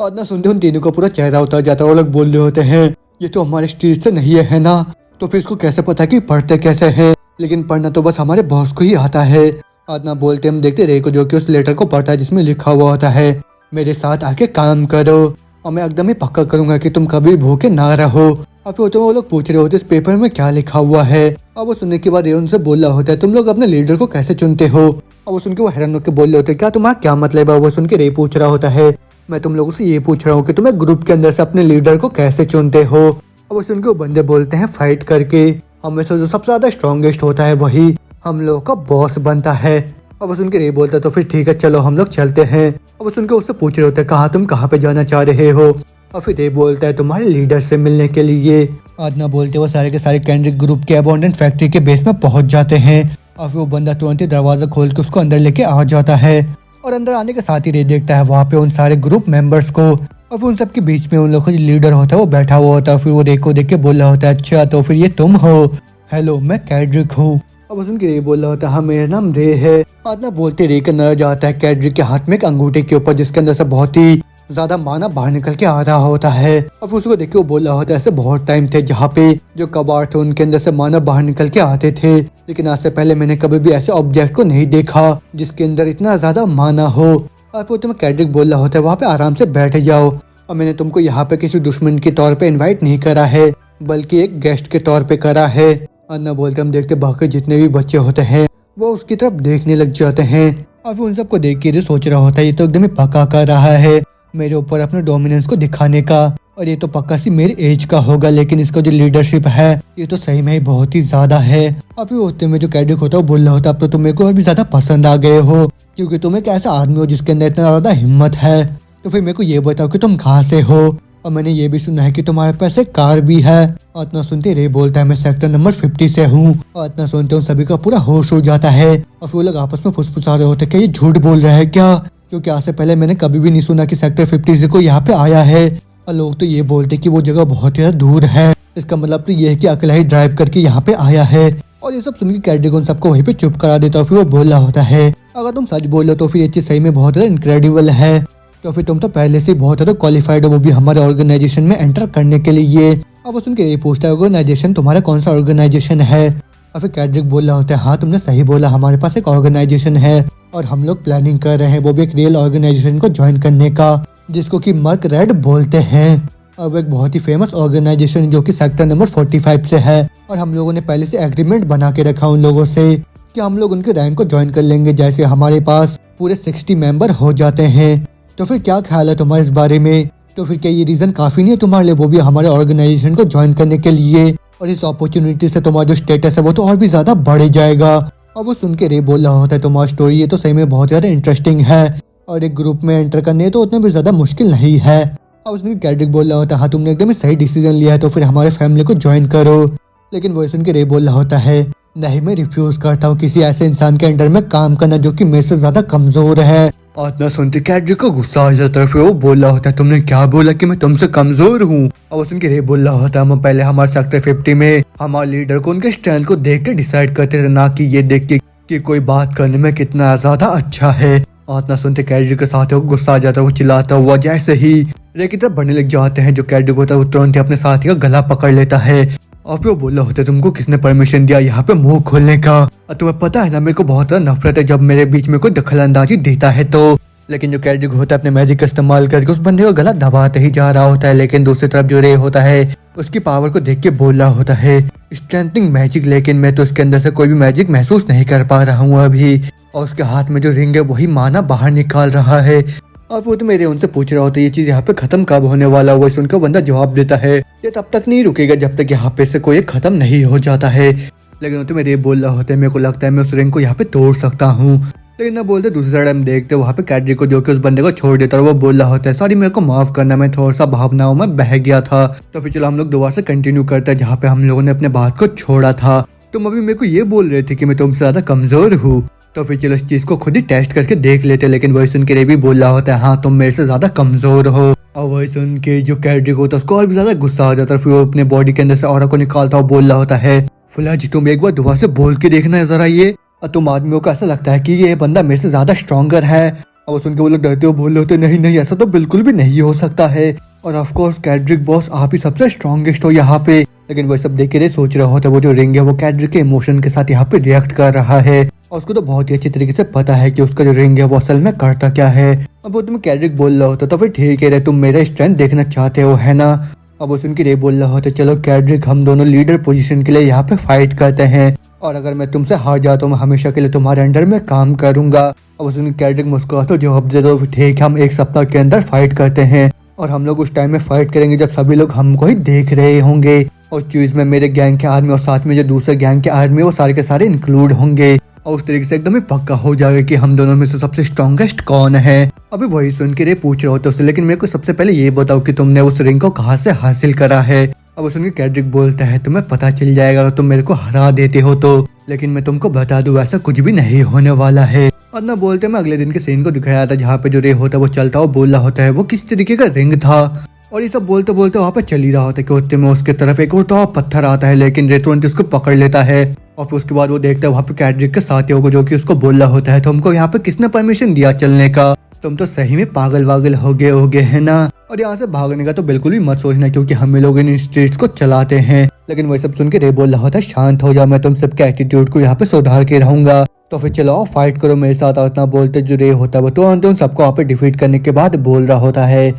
और ना सुनते उन तीनों को पूरा चेहरा उतर जाता है, वो लोग बोल रहे होते हैं ये तो हमारे स्ट्रीट से नहीं है ना, तो फिर इसको कैसे पता कि पढ़ते कैसे हैं, लेकिन पढ़ना तो बस हमारे बॉस को ही आता है। आदना बोलते हम देखते रे को जो कि उस लेटर को पढ़ता है जिसमें लिखा हुआ होता है मेरे साथ आके काम करो और मैं एकदम ही पक्का करूंगा कि तुम कभी भूखे ना रहो। अब फिर तो वो लोग पूछ रहे होते इस पेपर में क्या लिखा हुआ है। अब वो सुनने के बाद रे उनसे बोल रहा होता है तुम लोग अपने लीडर को कैसे चुनते हो। अब वो सुन के वो हैरान होकर बोल रहे होते क्या तुम्हारा क्या मतलब है। वो सुन के रे पूछ रहा होता है मैं तुम लोगों से ये पूछ रहा हूँ कि तुम्हें ग्रुप के अंदर से अपने लीडर को कैसे चुनते हो। अब वो सुन के वो बंदे बोलते हैं फाइट करके, हमें से जो सबसे ज्यादा स्ट्रॉन्गेस्ट होता है वही हम लोगों का बॉस बनता है। अब वो सुन के रे बोलता तो फिर ठीक है चलो हम लोग चलते हैं। अब वो सुन के उससे पूछ रहे होते कहा तुम कहाँ पे जाना चाह रहे हो। और फिर रे बोलता है तुम्हारे लीडर से मिलने के लिए। आदना बोलते वो सारे के सारे कैंड्रिक ग्रुप के अबोंडेंट फैक्ट्री के बेस में पहुंच जाते हैं, और फिर वो बंदा तुरंत ही दरवाजा खोल के उसको अंदर लेके आ जाता है। और अंदर आने के साथ ही रे देखता है वहाँ पे उन सारे ग्रुप मेंबर्स को, और फिर उन सबके बीच में उन लोगों का जो लीडर होता है वो बैठा हुआ होता है। फिर वो रे को देख के बोल रहा होता है अच्छा तो फिर ये तुम हो, हेलो मैं कैड्रिक हूँ। अब उस रे बोल रहा होता है हाँ मेरा नाम रे है। आदना बोलते रे का नजर जाता है कैड्रिक के हाथ में एक अंगूठे के ऊपर जिसके अंदर से बहुत ही ज्यादा माना बाहर निकल के आ रहा होता है। और फिर उसको देख के वो बोल रहा होता है ऐसे बहुत टाइम थे जहाँ पे जो कबाड़ थे उनके अंदर से माना बाहर निकल के आते थे, लेकिन आज से पहले मैंने कभी भी ऐसे ऑब्जेक्ट को नहीं देखा जिसके अंदर इतना ज्यादा माना हो। और फिर तुम्हें कैड्रिक बोल रहा होता है वहाँ पे आराम से बैठ जाओ, और मैंने तुमको यहाँ पे किसी दुश्मन के तौर पे इनवाइट नहीं करा है बल्कि एक गेस्ट के तौर पे करा है। अन्ना बोलते हम देखते बाकी जितने भी बच्चे होते हैं वो उसकी तरफ देखने लग जाते हैं। और फिर उन सबको देख के सोच रहा होता है ये तो एकदम ही पक्का कर रहा है मेरे ऊपर अपने डोमिनेंस को दिखाने का, और ये तो पक्का सी मेरी एज का होगा, लेकिन इसका जो लीडरशिप है ये तो सही में ही बहुत ही ज्यादा है। अभी होते में जो कैडिक होता है वो बोल रहा होता अब तो तुम मेरे को और भी ज्यादा पसंद आ गए हो, क्योंकि तुम एक ऐसा आदमी हो जिसके अंदर इतना ज्यादा हिम्मत है। तो फिर मेरे को ये बताओ कि तुम कहाँ से हो, और मैंने ये भी सुना है कि तुम्हारे पास एक कार भी है। और इतना सुनते रे बोलता है मैं सेक्टर नंबर 50 से हूँ। और इतना सुनते उन सभी का पूरा होश हो जाता है, और फिर वो लोग आपस में फुसफुसा रहे होते क्या ये झूठ बोल रहा है क्या, क्योंकि आज से पहले मैंने कभी भी नहीं सुना कि सेक्टर 50 से कोई यहाँ पे आया है। और लोग तो ये बोलते कि वो जगह बहुत ही दूर है, इसका मतलब तो ये है कि अकेला ही ड्राइव करके यहाँ पे आया है। और ये सब सुन के कैडिक उन सबको वहीं पे चुप करा देता है। फिर वो बोल रहा होता है अगर तुम सच बोल रहे हो तो फिर ये चीज सही में बहुत ज्यादा इनक्रेडिबल है, तो फिर तुम तो पहले से बहुत ज्यादा क्वालिफाइड हो, वो भी हमारे ऑर्गेनाइजेशन में एंटर करने के लिए। अब वो सुन के ये पूछता है ऑर्गेनाइजेशन तुम्हारा कौन सा ऑर्गेनाइजेशन है। और फिर कैड्रिक बोल रहा होता है हाँ तुमने सही बोला हमारे पास एक ऑर्गेनाइजेशन है, और हम लोग प्लानिंग कर रहे हैं वो भी एक रियल ऑर्गेनाइजेशन को ज्वाइन करने का जिसको कि मर्क रेड बोलते हैं। और वो एक बहुत ही फेमस ऑर्गेनाइजेशन जो कि सेक्टर नंबर 45 से है, और हम लोगों ने पहले से एग्रीमेंट बना के रखा उन लोगों से कि हम लोग उनके रैंक को ज्वाइन कर लेंगे जैसे हमारे पास पूरे 60 मेंबर हो जाते हैं। तो फिर क्या ख्याल है तुम्हारे इस बारे में, तो फिर क्या ये रीजन काफी नहीं है तुम्हारे लिए वो भी हमारे ऑर्गेनाइजेशन को ज्वाइन करने के लिए, और इस अपॉर्चुनिटी से तुम्हारा जो स्टेटस है वो तो और भी ज्यादा बढ़ जाएगा। और वो सुन के रे बोल रहा होता है तुम्हारी स्टोरी ये तो सही में बहुत ज्यादा इंटरेस्टिंग है, और एक ग्रुप में एंटर करने तो उतना भी ज्यादा मुश्किल नहीं है। अब उसने कैड्रिक बोल रहा होता है हाँ तुमने एकदम ही सही डिसीजन लिया है तो फिर हमारे फैमिली को ज्वाइन करो। लेकिन वो सुन के रे बोल रहा होता है नहीं मैं रिफ्यूज करता हूँ किसी ऐसे इंसान के अंडर में काम करना जो कि मेरे से ज्यादा कमजोर है, इतना सुनते कैडरिक को गुस्सा आ जाता है। फिर वो बोल रहा होता है तुमने क्या बोला कि मैं तुमसे कमजोर हूँ। और वो सुन के रे बोल रहा होता है हम पहले हमारे सेक्टर 50 में हमारे लीडर को उनके स्ट्रेंथ को देख के डिसाइड करते थे, ना कि ये देख के कि कोई बात करने में कितना ज्यादा अच्छा है। इतना सुनते कैडरिक के साथ गुस्सा आ जाता है। वो चिल्लाता हुआ जैसे ही रे की तरफ बढ़ने लग जाते हैं, जो कैडरिक होता है वो तुरंत ही अपने साथी का गला पकड़ लेता है। और फिर वो बोल रहा होता है तुमको किसने परमिशन दिया यहाँ पे मुंह खोलने का? और तुम्हें पता है ना मेरे को बहुत ज्यादा नफरत है जब मेरे बीच में कोई दखल अंदाजी देता है तो। लेकिन जो कैडरिक होता है अपने मैजिक का इस्तेमाल करके उस बंदे का गला दबाते ही जा रहा होता है। लेकिन दूसरी तरफ जो रे होता है उसकी पावर को देख के बोल रहा होता है स्ट्रेंथनिंग मैजिक, लेकिन मैं तो उसके अंदर से कोई भी मैजिक महसूस नहीं कर पा रहा हूँ अभी। और उसके हाथ में जो रिंग है वही माना बाहर निकाल रहा है। और वो तो मेरे उनसे पूछ रहा होता है ये चीज यहाँ पे खत्म कब होने वाला हुआ। सुनकर बंदा जवाब देता है ये तब तक नहीं रुकेगा जब तक यहाँ पे से कोई खत्म नहीं हो जाता है। लेकिन वो तो मेरे बोल रहा होता है मेरे को लगता है मैं उस रिंग को यहाँ पे तोड़ सकता हूँ। लेकिन ना बोलते दूसरी साइड हम देखते वहाँ पे कैडरिक को जो कि उस बंदे को छोड़ देता है। वो बोल रहा होता है सॉरी मेरे को माफ करना, मैं थोड़ा सा भावनाओं में बह गया था। तो फिर चलो हम लोग दोबारा से कंटिन्यू करते हैं जहाँ पे हम लोगों ने अपने बात को छोड़ा था। तुम अभी मेरे को ये बोल रहे थे कि मैं तुमसे ज्यादा कमजोर हूँ, तो फिर चलो इस चीज को खुद ही टेस्ट करके देख लेते। लेकिन वही सुन के रे भी बोल रहा होता है हाँ तुम मेरे से ज्यादा कमजोर हो। और वही सुन के जो कैडरिक होता है उसको और भी ज्यादा गुस्सा आ जाता है। फिर वो अपने बॉडी के अंदर से ऑरा को निकालता हुआ बोल रहा होता है फुला जी तुम एक बार दोबारा से बोल के देखना है जरा ये। और तुम आदमियों को ऐसा लगता है कि ये बंदा मेरे से ज्यादा स्ट्रॉन्गर है। और वो सुन के वो लोग डरते हुए बोल रहे होते नहीं नहीं ऐसा तो बिल्कुल भी नहीं हो सकता है। और ऑफ कोर्स कैडरिक बॉस आप ही सबसे स्ट्रॉन्गेस्ट हो यहाँ पे। लेकिन वो सब देख के सोच रहा होता है वो जो रिंग है वो कैडरिक के इमोशन के साथ यहाँ पे रिएक्ट कर रहा है। और उसको तो बहुत ही अच्छी तरीके से पता है कि उसका जो रिंग है वो असल में करता क्या है। अब वो तुम कैडरिक बोल रहा होता तो फिर ठीक है तुम मेरा स्ट्रेंथ देखना चाहते हो है ना। अब वो सुन के रे बोल रहा होता चलो कैडरिक हम दोनों लीडर पोजीशन के लिए यहाँ पे फाइट करते हैं, और अगर मैं तुमसे हार जाता हूँ मैं हमेशा के लिए तुम्हारे अंडर में काम करूंगा। अब वो सुन के कैडरिक मुस्कुराता जवाब दे दो ठीक है हम एक सप्ताह के अंदर फाइट करते हैं, और हम लोग उस टाइम में फाइट करेंगे जब सभी लोग हमको ही देख रहे होंगे। और चीज में मेरे गैंग के आदमी और साथ में जो दूसरे गैंग के आदमी वो सारे के सारे इंक्लूड होंगे, और उस तरीके से एकदम ही पक्का हो जाएगा कि हम दोनों में से सबसे स्ट्रॉन्गेस्ट कौन है। अभी वही सुन के रे पूछ रहा होता उससे लेकिन मेरे को सबसे पहले ये बताओ कि तुमने उस रिंग को कहाँ से हासिल करा है। अब सुन के कैडरिक बोलता है तुम्हें पता चल जाएगा अगर तुम मेरे को हरा देते हो तो, लेकिन मैं तुमको बता दूं ऐसा कुछ भी नहीं होने वाला है। और ना बोलते मैं अगले दिन के सीन को दिखाया था जहाँ पे जो रे होता है वो चलता हुआ बोल रहा होता है वो किस तरीके का रिंग था। और ये सब बोलते बोलते वहाँ पे चल ही रहा होता है कि उतने में उसके तरफ एक और पत्थर आता है, लेकिन रे तुरंत उसको पकड़ लेता है। और फिर उसके बाद वो देखता है वहाँ पे कैडरिक के साथियों को जो कि उसको बोल रहा होता है तुमको यहाँ पे किसने परमिशन दिया चलने का, तुम तो सही में पागल वागल हो गए है ना। और यहाँ से भागने का तो बिल्कुल भी मत सोचना क्योंकि हम लोग इन स्ट्रीट्स को चलाते हैं। लेकिन वही सब सुन के रे बोल रहा होता है शांत हो जाओ मैं तुम सबके एटीट्यूड को यहाँ पे सुधार के रहूंगा, तो फिर चलो फाइट करो मेरे साथ। और इतना बोलते जो रे होता है वो तो उन सबको वहाँ पे डिफीट करने के बाद बोल रहा होता है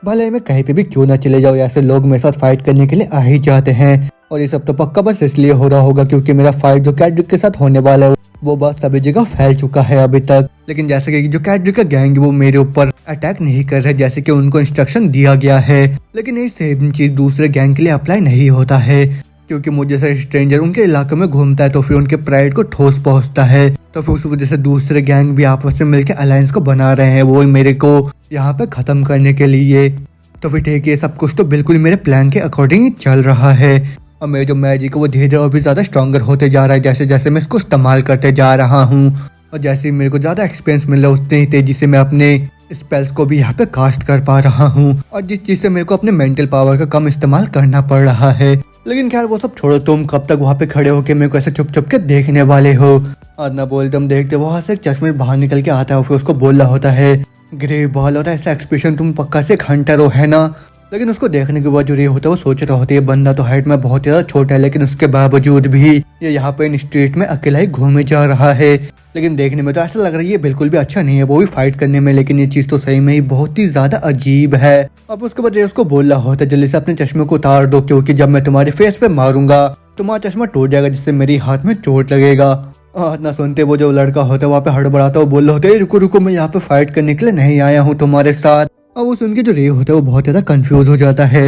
भले मैं कहीं पे भी क्यों ना चले जाओ ऐसे लोग मेरे साथ फाइट करने के लिए आ ही जाते हैं, और ये सब तो पक्का बस इसलिए हो रहा होगा क्योंकि मेरा फाइट जो कैडरिक के साथ होने वाला है वो बात सभी जगह फैल चुका है अभी तक। लेकिन जैसे कि जो कैडरिक का गैंग वो मेरे ऊपर अटैक नहीं कर रहे जैसे कि उनको इंस्ट्रक्शन दिया गया है, लेकिन ये सेम चीज दूसरे गैंग के लिए अप्लाई नहीं होता है क्योंकि मुझे जैसे स्ट्रेंजर उनके इलाके में घूमता है तो फिर उनके प्राइड को ठोस पहुंचता है, तो फिर उस वजह से दूसरे गैंग भी आपस में मिलकर अलायंस को बना रहे हैं वो मेरे को यहाँ पे खत्म करने के लिए। तो फिर ठीक है सब कुछ तो बिल्कुल मेरे प्लान के अकॉर्डिंग ही चल रहा है, और मेरे जो मैजिक है वो धीरे धीरे और भी ज्यादा स्ट्रॉन्गर होते जा रहा है जैसे जैसे मैं इसको इस्तेमाल करते जा रहा हूँ। और जैसे ही मेरे को ज्यादा एक्सपीरियंस मिल रहा है उतनी ही तेजी से मैं अपने स्पेल्स को भी यहाँ पे कास्ट कर पा रहा हूँ, और जिस चीज से मेरे को अपने मेंटल पावर का कम इस्तेमाल करना पड़ रहा है। लेकिन खैर वो सब छोड़ो, तुम कब तक वहाँ पे खड़े होके मेरे को ऐसे चुप चुप के देखने वाले हो। और ना बोलते हम देखते वहाँ से एक चश्मे बाहर निकल के आता है, फिर उसको बोल रहा होता है ग्रे बॉल होता है ऐसा एक्सप्रेशन तुम पक्का से हंटर हो है ना। लेकिन उसको देखने के बाद जो ये होता है वो सोच रहा होता है ये बंदा तो हाइट में बहुत ज्यादा छोटा है, लेकिन उसके बावजूद भी ये यहाँ पे इन स्ट्रीट में अकेला ही घूमे जा रहा है। लेकिन देखने में तो ऐसा लग रहा है ये बिल्कुल भी अच्छा नहीं है वो भी फाइट करने में, लेकिन ये चीज तो सही में ही बहुत ही ज्यादा अजीब है। अब उसके बाद ये उसको बोल रहा होता है जल्दी से अपने चश्मे को उतार दो क्योंकि जब मैं तुम्हारे फेस पे मारूंगा तुम्हारा चश्मा टूट जाएगा जिससे मेरी हाथ में चोट लगेगा। ना सुनते वो जो लड़का होता है वहाँ पे हड़बड़ाता हुआ बोल रहा होता है रुको रुको मैं यहाँ पे फाइट करने के लिए नहीं आया हूँ तुम्हारे साथ। और वो सुन के जो रे होता है वो बहुत ज्यादा कंफ्यूज हो जाता है,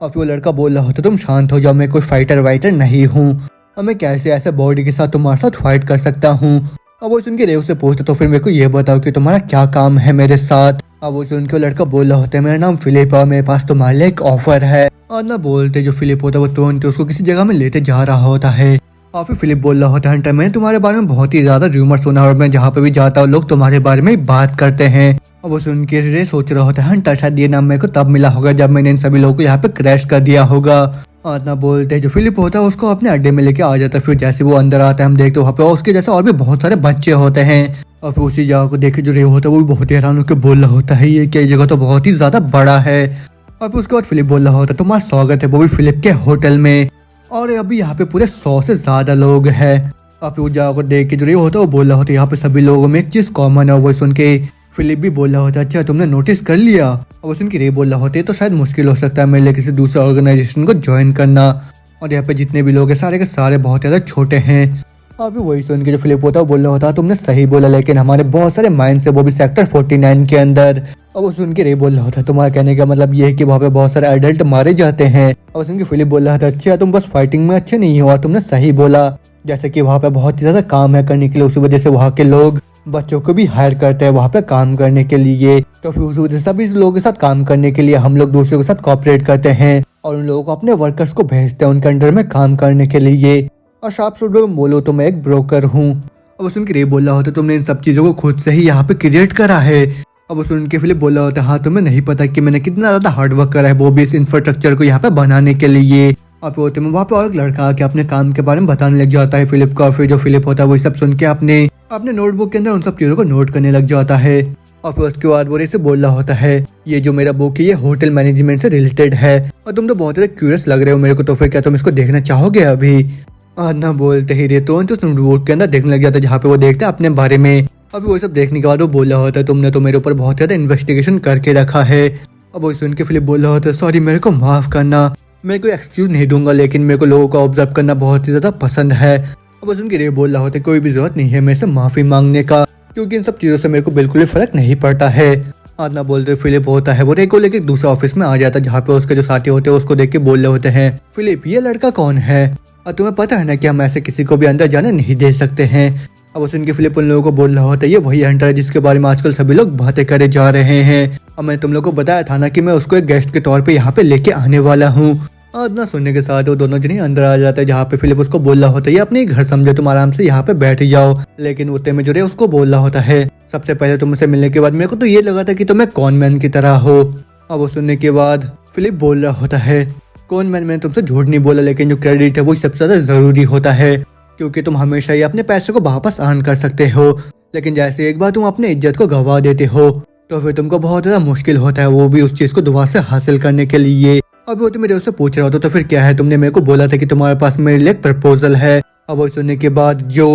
और फिर वो लड़का बोल रहा होता है तुम शांत हो जाओ मैं कोई फाइटर वाइटर नहीं हूँ, और मैं कैसे ऐसे बॉडी के साथ तुम्हारे साथ फाइट कर सकता हूँ। और वो सुन के रे उससे पूछता तो फिर मेरे को ये बताओ कि तुम्हारा क्या काम है मेरे साथ। और वो सुन के वो लड़का बोल रहा होता है मेरा नाम फिलिप है मेरे पास तुम्हारे लिए एक ऑफर है। और ना बोलते जो फिलिप होता है वो तुरंत उसको किसी जगह में लेते जा रहा होता है, और फिर फिलिप बोल रहा होता है हंटर मैंने तुम्हारे बारे में बहुत ही ज्यादा रूमर सुना और मैं जहाँ पे भी जाता हूँ लोग तुम्हारे बारे में बात करते हैं। और वो सुन के रे सोच रहा होता है हंटर शायद ये नाम मेरे को तब मिला होगा जब मैंने इन सभी लोगों को यहाँ पे क्रैश कर दिया होगा। इतना बोलते हैं जो फिलिप होता है उसको अपने अड्डे में लेके आ जाता है। फिर जैसे वो अंदर आता है हम देखते वहाँ पे उसके जैसे और भी बहुत सारे बच्चे होते हैं। और फिर उसी जगह को देखे जो रे होता है वो भी बहुत ही हैरान होकर बोल रहा होता है ये क्या जगह तो बहुत ही ज्यादा बड़ा है। और फिर उसके बाद फिलिप बोल रहा होता है तुम्हारा स्वागत है वो भी फिलिप के होटल में और अभी यहाँ पे पूरे 100 से ज्यादा लोग हैं। और फिर उस जगह को देख के जो रे होता है वो बोल रहा होता है यहाँ पे सभी लोगों में एक चीज कॉमन है। वो सुन के फिलिप भी बोल रहा होता है अच्छा तुमने नोटिस कर लिया। और सुन के रे बोल रहा होता है तो शायद मुश्किल हो सकता है मेरे लिए किसी दूसरे ऑर्गेनाइजेशन को ज्वाइन करना। और यहाँ पे जितने भी लोग हैं सारे के सारे बहुत ज़्यादा छोटे हैं। और फिर वही सुन के जो फिलिप होता है वो बोल रहा होता है तुमने सही बोला लेकिन हमारे बहुत सारे माइंड्स है वो भी सेक्टर 49 के अंदर। और वो सुन के रे बोल रहा होता है तुम्हारा कहने का मतलब ये है कि वहाँ पे बहुत सारे एडल्ट मारे जाते हैं। और सुन के फिलिप बोल रहा था अच्छा तुम बस फाइटिंग में अच्छे नहीं हो और तुमने सही बोला जैसे कि वहाँ पे बहुत ही ज़्यादा काम है करने के लिए उसी वजह से वहाँ के लोग बच्चों को भी हायर करते हैं वहाँ पे काम करने के लिए। तो फिर उस वजह से सभी लोगों के साथ काम करने के लिए हम लोग दूसरों के साथ कोऑपरेट करते हैं और उन लोगों को अपने वर्कर्स को भेजते हैं उनके अंडर में काम करने के लिए। और शार्प शूट में बोलो तो मैं एक ब्रोकर हूँ। अब सुन के रे बोल रहा होता तुमने इन सब चीज़ों को खुद से ही यहाँ पे क्रिएट करा है। अब सुन के फिलिप बोल रहा होता हाँ तुम्हें नहीं पता कि मैंने कितना ज़्यादा हार्ड वर्क करा है वो भी इस इंफ्रास्ट्रक्चर को यहाँ पे बनाने के लिए। और फिर होते में वहाँ पे और एक लड़का आके अपने काम के बारे में बताने लग जाता है फिलिप को। और फिर जो फिलिप होता है वही सब सुन के अपने नोटबुक के अंदर उन सब चीज़ों को नोट करने लग जाता है। और फिर उसके बाद वो रे से बोल रहा होता है ये जो मेरा बुक है ये होटल मैनेजमेंट से रिलेटेड है और तुम तो बहुत ज़्यादा क्यूरियस लग रहे हो मेरे को तो फिर क्या तुम इसको देखना चाहोगे अभी। ना बोलते ही रे तो उस नोटबुक के अंदर देखने लग जाता है जहाँ पे वो देखता है अपने बारे में। अभी वो सब देखने के बाद वो बोल रहा होता है तुमने तो मेरे ऊपर बहुत ज़्यादा इन्वेस्टिगेशन करके रखा है। अब वो सुन के फिलिप बोल रहा होता है सॉरी मेरे को माफ़ करना मैं कोई एक्सक्यूज नहीं दूंगा लेकिन मेरे को लोगों को ऑब्जर्व करना बहुत ही ज़्यादा पसंद है। अब सुन के रे बोल रहा होता है कोई भी जरूरत नहीं है मेरे से माफ़ी मांगने का क्योंकि इन सब चीज़ों से मेरे को बिल्कुल भी फर्क नहीं पड़ता है। ना बोलते फिलिप होता है वो रे को लेकर दूसरे ऑफिस में आ जाता है जहाँ पे उसके जो साथी होते हैं उसको देख के बोल रहे होते हैं फिलिप ये लड़का कौन है और तुम्हें पता है ना कि हम ऐसे किसी को भी अंदर जाने नहीं दे सकते हैं। अब सुन के फिलिप उन लोगों को बोल रहा होता है ये वही हंटर है जिसके बारे में आजकल सभी लोग बातें करे जा रहे हैं और मैंने तुम लोग को बताया था ना कि मैं उसको एक गेस्ट के तौर पे यहाँ पे लेके आने वाला हूँ। ना सुनने के साथ वो दोनों जने अंदर आ जाते हैं जहाँ पे फिलिप उसको बोल रहा होता है ये अपने घर समझो तुम आराम से यहाँ पे बैठ जाओ। लेकिन उतने में जो रे उसको बोल रहा होता है सबसे पहले तुमसे मिलने के बाद मेरे को तो ये लगा था कि तुम्हें कॉन मैन की तरह हो। अब वो सुनने के बाद फिलिप बोल रहा होता है कौन मैंने तुमसे झूठ नहीं बोला लेकिन जो क्रेडिट है वो सबसे ज्यादा जरूरी होता है क्योंकि तुम हमेशा ही अपने पैसे को वापस अर्न कर सकते हो लेकिन जैसे एक बार तुम अपने इज्जत को गवा देते हो तो फिर तुमको बहुत ज्यादा मुश्किल होता है वो भी उस चीज को दोबारा से हासिल करने के लिए। अब वो तो मेरे उससे पूछ रहा होता तो फिर क्या है तुमने मेरे को बोला था कि तुम्हारे पास मेरे लिए एक प्रपोजल है। अब वो सुनने के बाद जो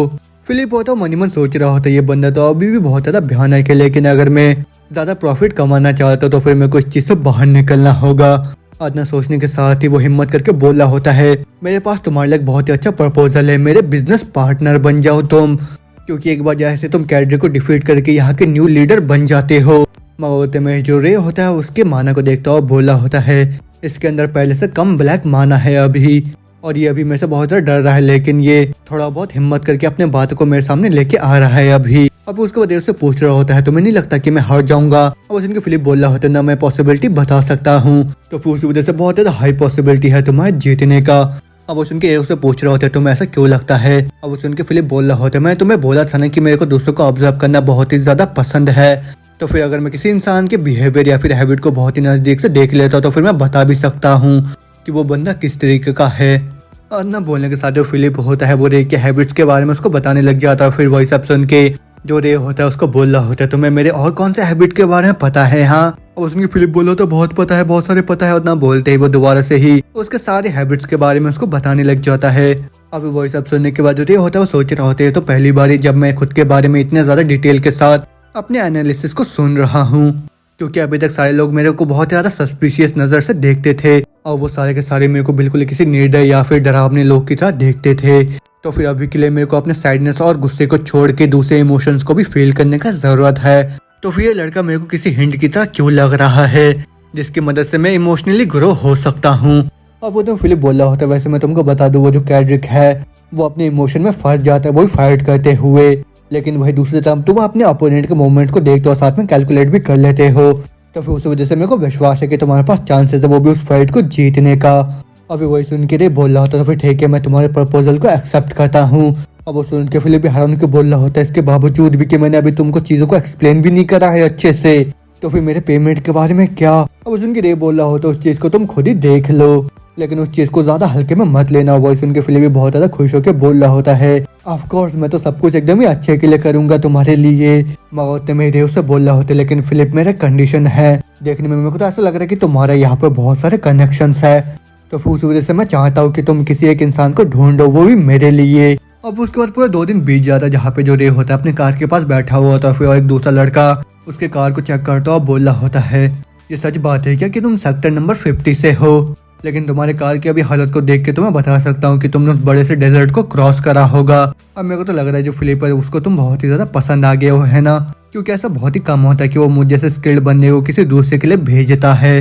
फिलिप होता है मन ही मन सोच रहा होता है ये बंदा तो अभी भी बहुत ज्यादा भयानक है लेकिन अगर मैं ज्यादा प्रॉफिट कमाना चाहता तो फिर मेरे को इस चीज से बाहर निकलना होगा। इतना सोचने के साथ ही वो हिम्मत करके बोल रहा होता है मेरे पास तुम्हारे लिए बहुत ही अच्छा प्रपोजल है मेरे बिजनेस पार्टनर बन जाओ तुम क्योंकि एक बार जैसे तुम कैडरे को डिफीट करके यहाँ के न्यू लीडर बन जाते हो। मगर में जो रे होता है उसके माना को देखता हुआ बोला होता है इसके अंदर पहले से कम ब्लैक माना है अभी और ये अभी मेरे से बहुत ज़्यादा डर रहा है लेकिन ये थोड़ा बहुत हिम्मत करके अपने बातों को मेरे सामने लेके आ रहा है अभी। अब उसके बाद से पूछ रहा होता है तुम्हें नहीं लगता कि मैं हार जाऊंगा। अब उनके फिलिप बोल रहा होता है ना मैं पॉसिबिलिटी बता सकता हूँ तो फिर उसी वजह से बहुत ज़्यादा हाई पॉसिबिलिटी है तुम्हारे जीतने का। अब वो सुन के उससे पूछ रहा होता है तुम्हें ऐसा क्यों लगता है। अब वो सुन के फिलिप बोल रहा होता है मैं तुम्हें बोला था ना कि मेरे को दूसरों को ऑब्जर्व करना बहुत ही ज़्यादा पसंद है तो फिर अगर मैं किसी इंसान के बिहेवियर या फिर हैबिट को बहुत ही नज़दीक से देख लेता तो फिर मैं बता भी सकता हूँ कि वो बंदा किस तरीके का है। और ना बोलने के साथ जो फिलिप होता है वो रे के हैबिट्स के बारे में उसको बताने लग जाता है। फिर वही सब सुन के जो रे होता है उसको बोल रहा होता है तुम्हें मेरे और कौन से हैबिट के बारे में पता है। हाँ और उसमें फिलिप बोला तो बहुत पता है बहुत सारे पता है और ना बोलते ही वो दोबारा से ही उसके सारे हैबिट्स के बारे में उसको बताने लग जाता है। अब वही सब सुनने के बाद जो रे होता है वो सोच रहा होता है तो पहली बार जब मैं खुद के बारे में इतने ज्यादा डिटेल के साथ अपने एनालिसिस को सुन रहा हूँ क्योंकि अभी तक सारे लोग मेरे को बहुत ज़्यादा सस्पिशियस नज़र से देखते थे और वो सारे के सारे मेरे को बिल्कुल किसी निर्दय या फिर डरावने लोग की तरह देखते थे। तो फिर अभी के लिए मेरे को अपने सैडनेस और गुस्से को छोड़ के दूसरे इमोशंस को भी फील करने का ज़रूरत है। तो फिर ये लड़का मेरे को किसी हिंट की तरह क्यों लग रहा है जिसकी मदद से मैं इमोशनली ग्रो हो सकता हूँ। और वो तो फिलिप बोल रहा होता है वैसे मैं तुमको बता दूँ वो जो कैड्रिक है वो अपने इमोशन में फंस जाता है वही फाइट करते हुए लेकिन वही दूसरी तरफ तुम अपने अपोनेंट के मूवमेंट को देखते हो साथ में कैलकुलेट भी कर लेते हो तो फिर उस वजह से मेरे को विश्वास है कि तुम्हारे पास चांसेस है वो भी उस फाइट को जीतने का। अभी वही सुन के रे बोल रहा होता तो फिर ठीक है, मैं तुम्हारे प्रपोजल को एक्सेप्ट करता हूँ। अब वो सुन के फिलिप भी हैरान के बोल रहा होता है, इसके बावजूद भी कि मैंने अभी तुमको चीजों को एक्सप्लेन भी नहीं करा है अच्छे से, तो फिर मेरे पेमेंट के बारे में क्या। अब वो सुन के रे बोल रहा होता उस चीज को तुम खुद ही देख लो, लेकिन उस चीज को ज्यादा हल्के में मत लेना। वॉइस सुन के फिलिप भी बहुत ज्यादा खुश होकर बोल रहा होता है, ऑफ कोर्स मैं तो सब कुछ एकदम ही अच्छे के लिए करूंगा तुम्हारे लिए। मगर मेरे उसे बोल रहा होता लेकिन फिलिप मेरा कंडीशन है, देखने में मेरे को तो ऐसा लग रहा है कि तुम्हारा यहाँ पर बहुत सारे कनेक्शंस है, तो फिर उस वजह से मैं चाहता हूँ कि तुम किसी एक इंसान को ढूंढो, वो भी मेरे लिए। अब उसके बाद पूरा 2 दिन बीत जाता है जहाँ पे जो रे होता है अपनी कार के पास बैठा हुआ होता है। फिर एक दूसरा लड़का उसके कार को चेक करता हुआ बोल रहा होता है, ये सच बात है क्या कि तुम सेक्टर नंबर 50 से हो? लेकिन तुम्हारे कार की अभी हालत को देख के तो मैं बता सकता हूँ कि तुमने उस बड़े से डेजर्ट को क्रॉस करा होगा। अब मेरे को तो लग रहा है जो फिलिप है उसको तुम बहुत ही ज्यादा पसंद आ गए हो, है ना? क्योंकि ऐसा बहुत ही कम होता है कि वो मुझ जैसे स्किल्ड बंदे को किसी दूसरे के लिए भेजता है।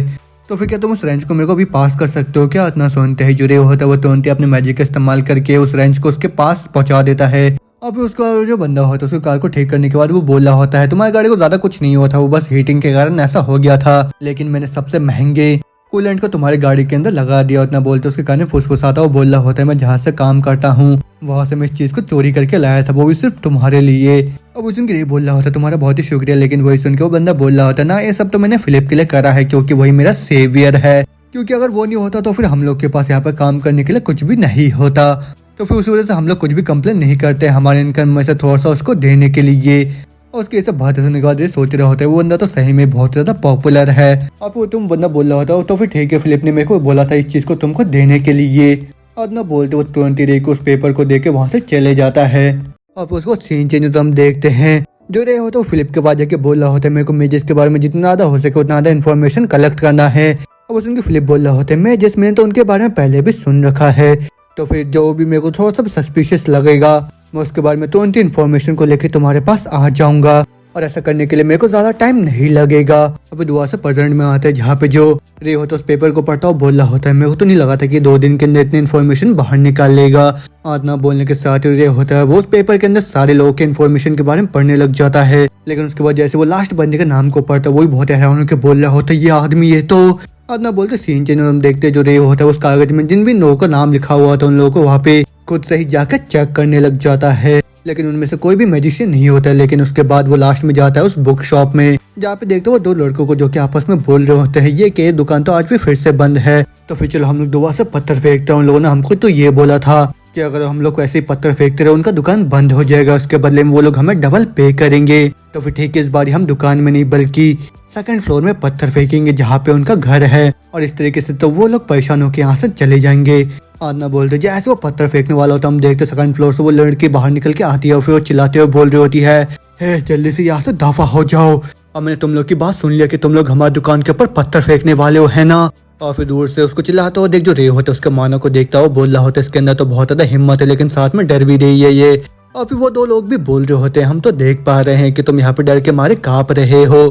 तो फिर क्या तुम उस रेंज को मेरे को भी पास कर सकते हो क्या? इतना सुनते ही जो रे होता है वो तुरंत ही अपने मैजिक का इस्तेमाल करके उस रेंज को उसके पास पहुंचा देता है। और फिर उसका जो बंदा होता है उसकी कार को ठीक करने के बाद वो बोल रहा होता है, तुम्हारी गाड़ी को ज्यादा कुछ नहीं हुआ था, वो बस हीटिंग के कारण ऐसा हो गया था, लेकिन मैंने सबसे महंगे कूलेंट को तुम्हारी गाड़ी के अंदर लगा दिया। उतना बोलते उसके कान में फुसफुसाता वो बोल रहा होता है, मैं जहाँ से काम करता हूँ वहां से मैं इस चीज को चोरी करके लाया था, वो भी सिर्फ तुम्हारे लिए। अब सुन के ये बोल रहा होता है, तुम्हारा बहुत ही शुक्रिया। लेकिन वही सुन के वो बंदा बोल रहा होता है, ना ये सब तो मैंने फिलिप के लिए करा है क्योंकि वही मेरा सेवियर है, क्योंकि अगर वो नहीं होता तो फिर हम लोग के पास यहाँ पर काम करने के लिए कुछ भी नहीं होता। तो फिर उस वजह से हम लोग कुछ भी कंप्लेन नहीं करते हमारे इनकम में से थोड़ा सा उसको देने के लिए। और उसके सब बात सुनने के बाद ये सोच रहे होते हैं वो बंदा तो सही में बहुत ज्यादा पॉपुलर है। अब वो तुम बंदा बोल रहा होता है तो फिर ठीक है, फिलिप ने मेरे को बोला था इस चीज को तुमको देने के लिए। और ना बोलते वो तुरंत ही रे को उस पेपर को देके वहां से चले जाता है। अब उसको सीन चेंज तो हम देखते हैं, जो रे होता है वो फिलिप के पास जाके बोल रहा होता है, मेरे को मेजेस के बारे में जितना ज्यादा हो सके उतना ज्यादा इन्फॉर्मेशन कलेक्ट करना है। अब उसके फिलिप बोल रहा होता है, मेजेस मैंने तो उनके बारे में पहले भी सुन रखा है, तो फिर जो भी मेरे को थोड़ा सा सस्पिशियस लगेगा मैं उसके बारे में तुरंत ही इन्फॉर्मेशन को लेके तुम्हारे पास आ जाऊंगा, और ऐसा करने के लिए मेरे को ज्यादा टाइम नहीं लगेगा। अब दुआ से प्रेजेंट में आते हैं जहाँ पे जो रे होता है उस पेपर को पढ़ता हुआ बोल रहा होता है, मेरे को तो नहीं लगा था कि 2 दिन के अंदर इतनी इन्फॉर्मेशन बाहर निकाल लेगा। आतना बोलने के साथ ही रे होता है वो उस पेपर के अंदर सारे लोगों के इन्फॉर्मेशन के बारे में पढ़ने लग जाता है। लेकिन उसके बाद जैसे वो लास्ट बंदे के नाम को पढ़ता है वो भी बहुत हैरान होकर बोल रहा होता है, ये आदमी ये तो। आतना बोलते सीन चेंज हम देखते जो रे होता है उस कागज में जिन भी लोगों का नाम लिखा हुआ था उन लोगों को वहाँ पे खुद से ही जाकर चेक करने लग जाता है। लेकिन उनमें से कोई भी मैजिशियन नहीं होता है। लेकिन उसके बाद वो लास्ट में जाता है उस बुक शॉप में जहाँ पे देखते हो 2 लड़कों को जो कि आपस में बोल रहे होते हैं ये कि दुकान तो आज भी फिर से बंद है, तो फिर चलो हम लोग दोबारा से पत्थर फेंकते हैं। उन लोगों ने हमको तो ये बोला था कि अगर हम लोग ऐसे ही पत्थर फेंकते रहे उनका दुकान बंद हो जाएगा, उसके बदले में वो लोग हमें डबल पे करेंगे। तो फिर ठीक है, इस बार हम दुकान में नहीं बल्कि 2nd फ्लोर में पत्थर फेंकेंगे जहाँ पे उनका घर है, और इस तरीके से तो वो लोग परेशान होकर यहाँ से चले जाएंगे। आदना बोलते जैसे वो पत्थर फेंकने वाला होता हम देखते 2nd फ्लोर से वो लड़की बाहर निकल के आती है और फिर वो चिल्लाते हुए बोल रही होती है, हे जल्दी से यहाँ से दफा हो जाओ, अब मैंने तुम लोग की बात सुन लिया कि तुम लोग हमारी दुकान के ऊपर पत्थर फेंकने वाले हो, है ना? और फिर दूर से उसको चिल्लाता हो देख जो रे होता है उसके मानो को देखता हो बोल रहा होता है इसके अंदर तो बहुत ज्यादा हिम्मत है लेकिन साथ में डर भी रही है ये। और फिर वो 2 लोग भी बोल रहे होते हैं, हम तो देख पा रहे हैं कि तुम यहाँ पे डर के मारे कांप रहे हो,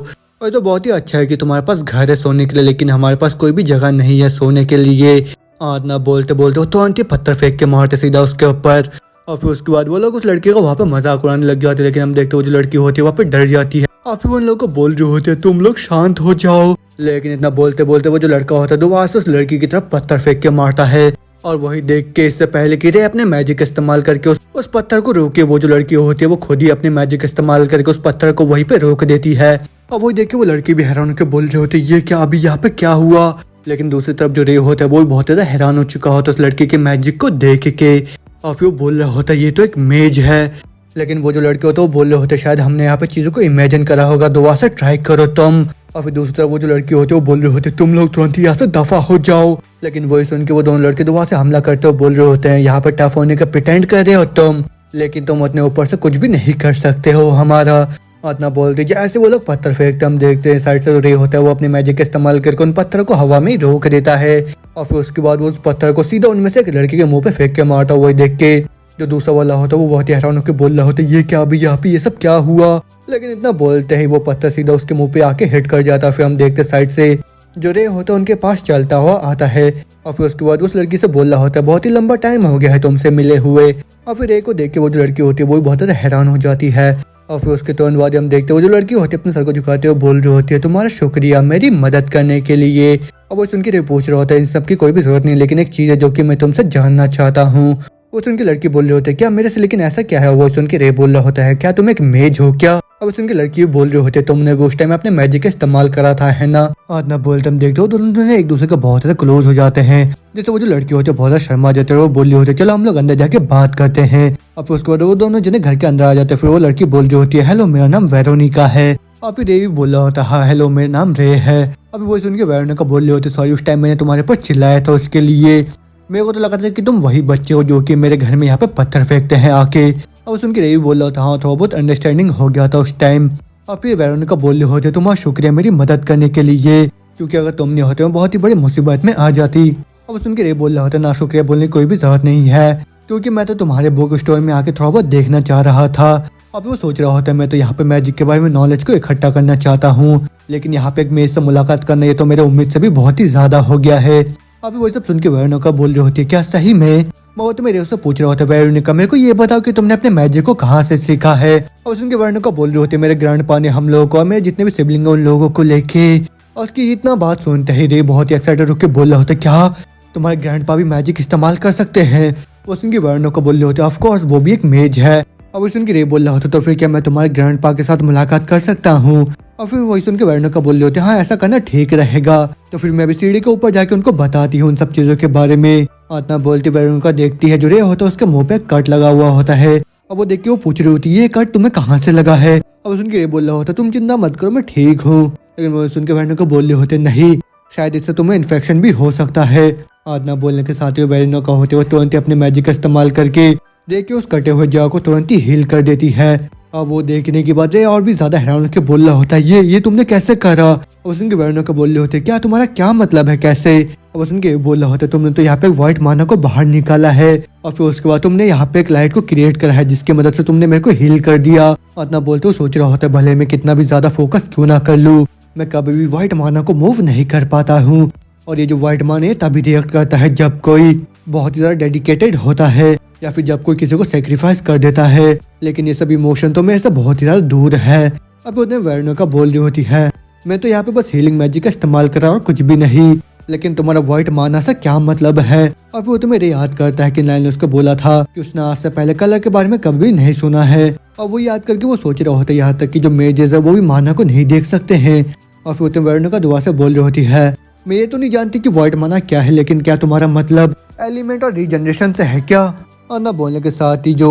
और तो बहुत ही अच्छा है कि तुम्हारे पास घर है सोने के लिए, लेकिन हमारे पास कोई भी जगह नहीं है सोने के लिए। आदना बोलते बोलते वो तुरंत ही पत्थर फेंक के मारते सीधा उसके ऊपर। और फिर उसके बाद वो लोग उस लड़के को वहाँ पे मजाक उड़ाने लग जाते हैं, लेकिन हम देखते वो जो लड़की होती है वहाँ पे डर जाती है। और फिर उन लोगों को बोल रहे होते हैं तुम लोग शांत हो जाओ, लेकिन इतना बोलते बोलते वो जो लड़का होता है दोबारा से उस लड़की की तरफ पत्थर फेंक के मारता है। और वही देख के इससे पहले कि रे अपने मैजिक इस्तेमाल करके उस पत्थर को रोके, वो जो लड़की होती है वो खुद ही अपने मैजिक इस्तेमाल करके उस पत्थर को वहीं पे रोक देती है। और वही देख के वो लड़की भी हैरान होकर बोल रहे होते ये क्या, अभी यहाँ पे क्या हुआ? लेकिन दूसरी तरफ जो रे होता है वो बहुत ज्यादा हैरान हो चुका होता है उस लड़की के मैजिक को देख के। और फिर वो बोल रहा होता है ये तो एक मेज है। लेकिन वो जो लड़के होते हैं वो बोल रहे होते शायद हमने यहाँ पे चीजों को इमेजिन करा होगा, दोबारा से ट्राई करो तुम। और फिर दूसरी तरफ वो जो लड़की होती है वो बोल रहे होते तुम लोग तुरंत ही यहाँ से दफा हो जाओ। लेकिन वही सुन के वो दोनों लड़के दोबारा से हमला करते हो बोल रहे होते हैं यहाँ पे टफ होने का प्रिटेंड कर रहे हो तुम, लेकिन तुम अपने ऊपर से कुछ भी नहीं कर सकते हो हमारा। इतना बोलते जैसे वो लोग पत्थर फेंकते हम देखते हैं साइड से रे होता है वो अपने मैजिक का इस्तेमाल करके उन पत्थरों को हवा में ही रोक देता है। और फिर उसके बाद वो उस पत्थर को सीधा उनमें से एक लड़के के मुंह पे फेंक के मारता। वही देख के जो दूसरा वाला होता है वो बहुत ही हैरान होकर बोल रहा होता है ये क्या, अभी यहाँ पे ये सब क्या हुआ? लेकिन इतना बोलते ही वो पत्थर सीधा उसके मुंह पे आके हिट कर जाता। फिर हम देखते साइड से जो रे होता है उनके पास चलता हुआ आता है। और फिर उसके बाद उस लड़की से बोल रहा होता है बहुत ही लंबा टाइम हो गया है तुमसे मिले हुए। और फिर रे को देख के वो जो लड़की होती है वो भी बहुत ज्यादा हैरान हो जाती है। और फिर उसके तुरंत बाद हम देखते हैं वो जो लड़की होती है अपने सर को झुकाते हुए बोल रही होती है तुम्हारा शुक्रिया मेरी मदद करने के लिए। और वो सुन के पूछ रहा होता है इन सब की कोई भी जरूरत नहीं, लेकिन एक चीज है जो कि मैं तुमसे जानना चाहता हूँ। वो सुन के लड़की बोल रही होती है क्या मेरे से, लेकिन ऐसा क्या है। वो सुन के बोल रहा होता है क्या तुम एक मेज हो क्या। अब सुन के लड़की बोल रहे होते तुमने वो उस टाइम अपने मैजिक का इस्तेमाल करा था है ना। आज ना बोलते हम देखते हो दोनों एक दूसरे के बहुत ज्यादा क्लोज हो जाते हैं। जैसे वो जो लड़की होती है बहुत ज्यादा शर्मा जाते हैं, वो बोल रही होती है चलो हम लोग अंदर जाके बात करते हैं। अब उसके बाद वो दोनों जने घर के अंदर आ जाते हैं। फिर वो लड़की बोल रही होती है हेलो मेरा नाम वेरोनिका है। और फिर रे भी बोल रहा होता है हेलो मेरा नाम रे है। अभी वो सुन के वेरोनिका बोल रही होती सॉरी उस टाइम मैंने तुम्हारे पर चिल्लाया था उसके लिए, मेरे को तो लगा था कि तुम वही बच्चे हो जो कि मेरे घर में यहाँ पे पत्थर फेंकते हैं आके। अब सुन के रे भी बोल रहा था हाँ थोड़ा बहुत अंडरस्टैंडिंग हो गया था उस टाइम। और फिर वेरोनिका बोल रहे होते तुम्हारा शुक्रिया मेरी मदद करने के लिए, क्योंकि अगर तुम नहीं होते मैं बहुत ही बड़ी मुसीबत में आ जाती। अब सुन के रे बोल रहा होता ना शुक्रिया बोलने की कोई भी जरूरत नहीं है, क्योंकि मैं तो तुम्हारे बुक स्टोर में आके थोड़ा बहुत देखना चाह रहा था। अब वो सोच रहा होता है मैं तो यहाँ पे मैजिक के बारे में नॉलेज को इकट्ठा करना चाहता हूँ, लेकिन यहाँ पे एक मेज से मुलाकात करना ये तो मेरे उम्मीद से भी बहुत ही ज्यादा हो गया है। अभी वो सब सुन के वेरोनिका बोल रही होती है क्या सही में। वो तो मेरे उससे पूछ रहा होता है वेरोनिका मेरे को ये बताओ कि तुमने अपने मैजिक को कहाँ से सीखा है। और सुन के वेरोनिका बोल रही होती है मेरे ग्रैंडपा ने हम लोगों को और मेरे जितने भी सिबलिंग उन लोगों को लेके। और उसकी इतना बात सुनते ही रे बहुत ही एक्साइटेड होकर बोल रहा होता है क्या तुम्हारे ग्रैंडपा भी मैजिक इस्तेमाल कर सकते हैं। वो सुन के वेरोनिका बोल रही होती है ऑफ कोर्स वो भी एक मेज है। अब सुन के रे बोल रहा होता तो फिर क्या मैं तुम्हारे ग्रैंडपा के साथ मुलाकात कर सकता हूँ। और फिर वही सुन के वेरोनिका बोल रही होती है हाँ ऐसा करना ठीक रहेगा। तो फिर मैं भी सीढ़ी के ऊपर जाके उनको बताती हूँ उन सब चीजों के बारे में। आतना बोलती वेरोनिका देखती है जो रे होता है उसके मुंह पे कट लगा हुआ होता है। अब वो देख के वो पूछ रही होती है ये कट तुम्हें कहाँ से लगा है। अब सुन के रे बोल रहा होता तुम चिंता मत करो मैं ठीक हूँ, लेकिन वो सुन के वेरोनिका बोल रहे होते नहीं शायद इससे तुम्हें इन्फेक्शन भी हो सकता है। आतना बोलने के साथ ही वेरोनिका होते हुए तुरंत अपने मैजिक का इस्तेमाल करके देखिए उस कटे हुए जगह को तुरंत ही हील कर देती है। अब वो देखने के बाद रे और भी ज्यादा हैरान होकर बोल रहा होता है ये तुमने कैसे करा। अब सुन के वेरोनिका बोल रहे होते क्या तुम्हारा क्या मतलब है कैसे। अब सुन के बोल रहा होता तुमने तो यहाँ पे एक व्हाइट माना को बाहर निकाला है और फिर उसके बाद तुमने यहाँ पे एक लाइट को क्रिएट करा है जिसकी मदद से तुमने मेरे को हील कर दिया। इतना बोलते हो सोच रहा होता है भले मैं कितना भी ज्यादा फोकस क्यों ना कर लूँ मैं कभी भी व्हाइट माना को मूव नहीं कर पाता हूँ। और ये जो व्हाइट मान है तभी रिएक्ट करता है जब कोई बहुत ही ज्यादा डेडिकेटेड होता है या फिर जब कोई किसी को सेक्रीफाइस कर देता है, लेकिन ये सब इमोशन तो मेरे से बहुत ही ज्यादा दूर है। अब उन्हें वेरोनिका बोल रही होती है मैं तो यहाँ पे बस हीलिंग मैजिक का इस्तेमाल कर रहा हूँ और कुछ भी नहीं, लेकिन तुम्हारा व्हाइट माना सा क्या मतलब है। और वो तो मेरे याद करता है कि नाइन ने उसको बोला था कि उसने आज से पहले कलर के बारे में कभी नहीं सुना है। और वो याद करके वो सोच रहा होता है यहाँ तक कि जो मेजेस है वो भी माना को नहीं देख सकते हैं। और फिर तो वेरोनिका दुआ से बोल रही होती है मैं ये तो नहीं जानती कि व्हाइट माना क्या है, लेकिन क्या तुम्हारा मतलब एलिमेंट और रीजनरेशन से है क्या। और ना बोलने के साथ ही जो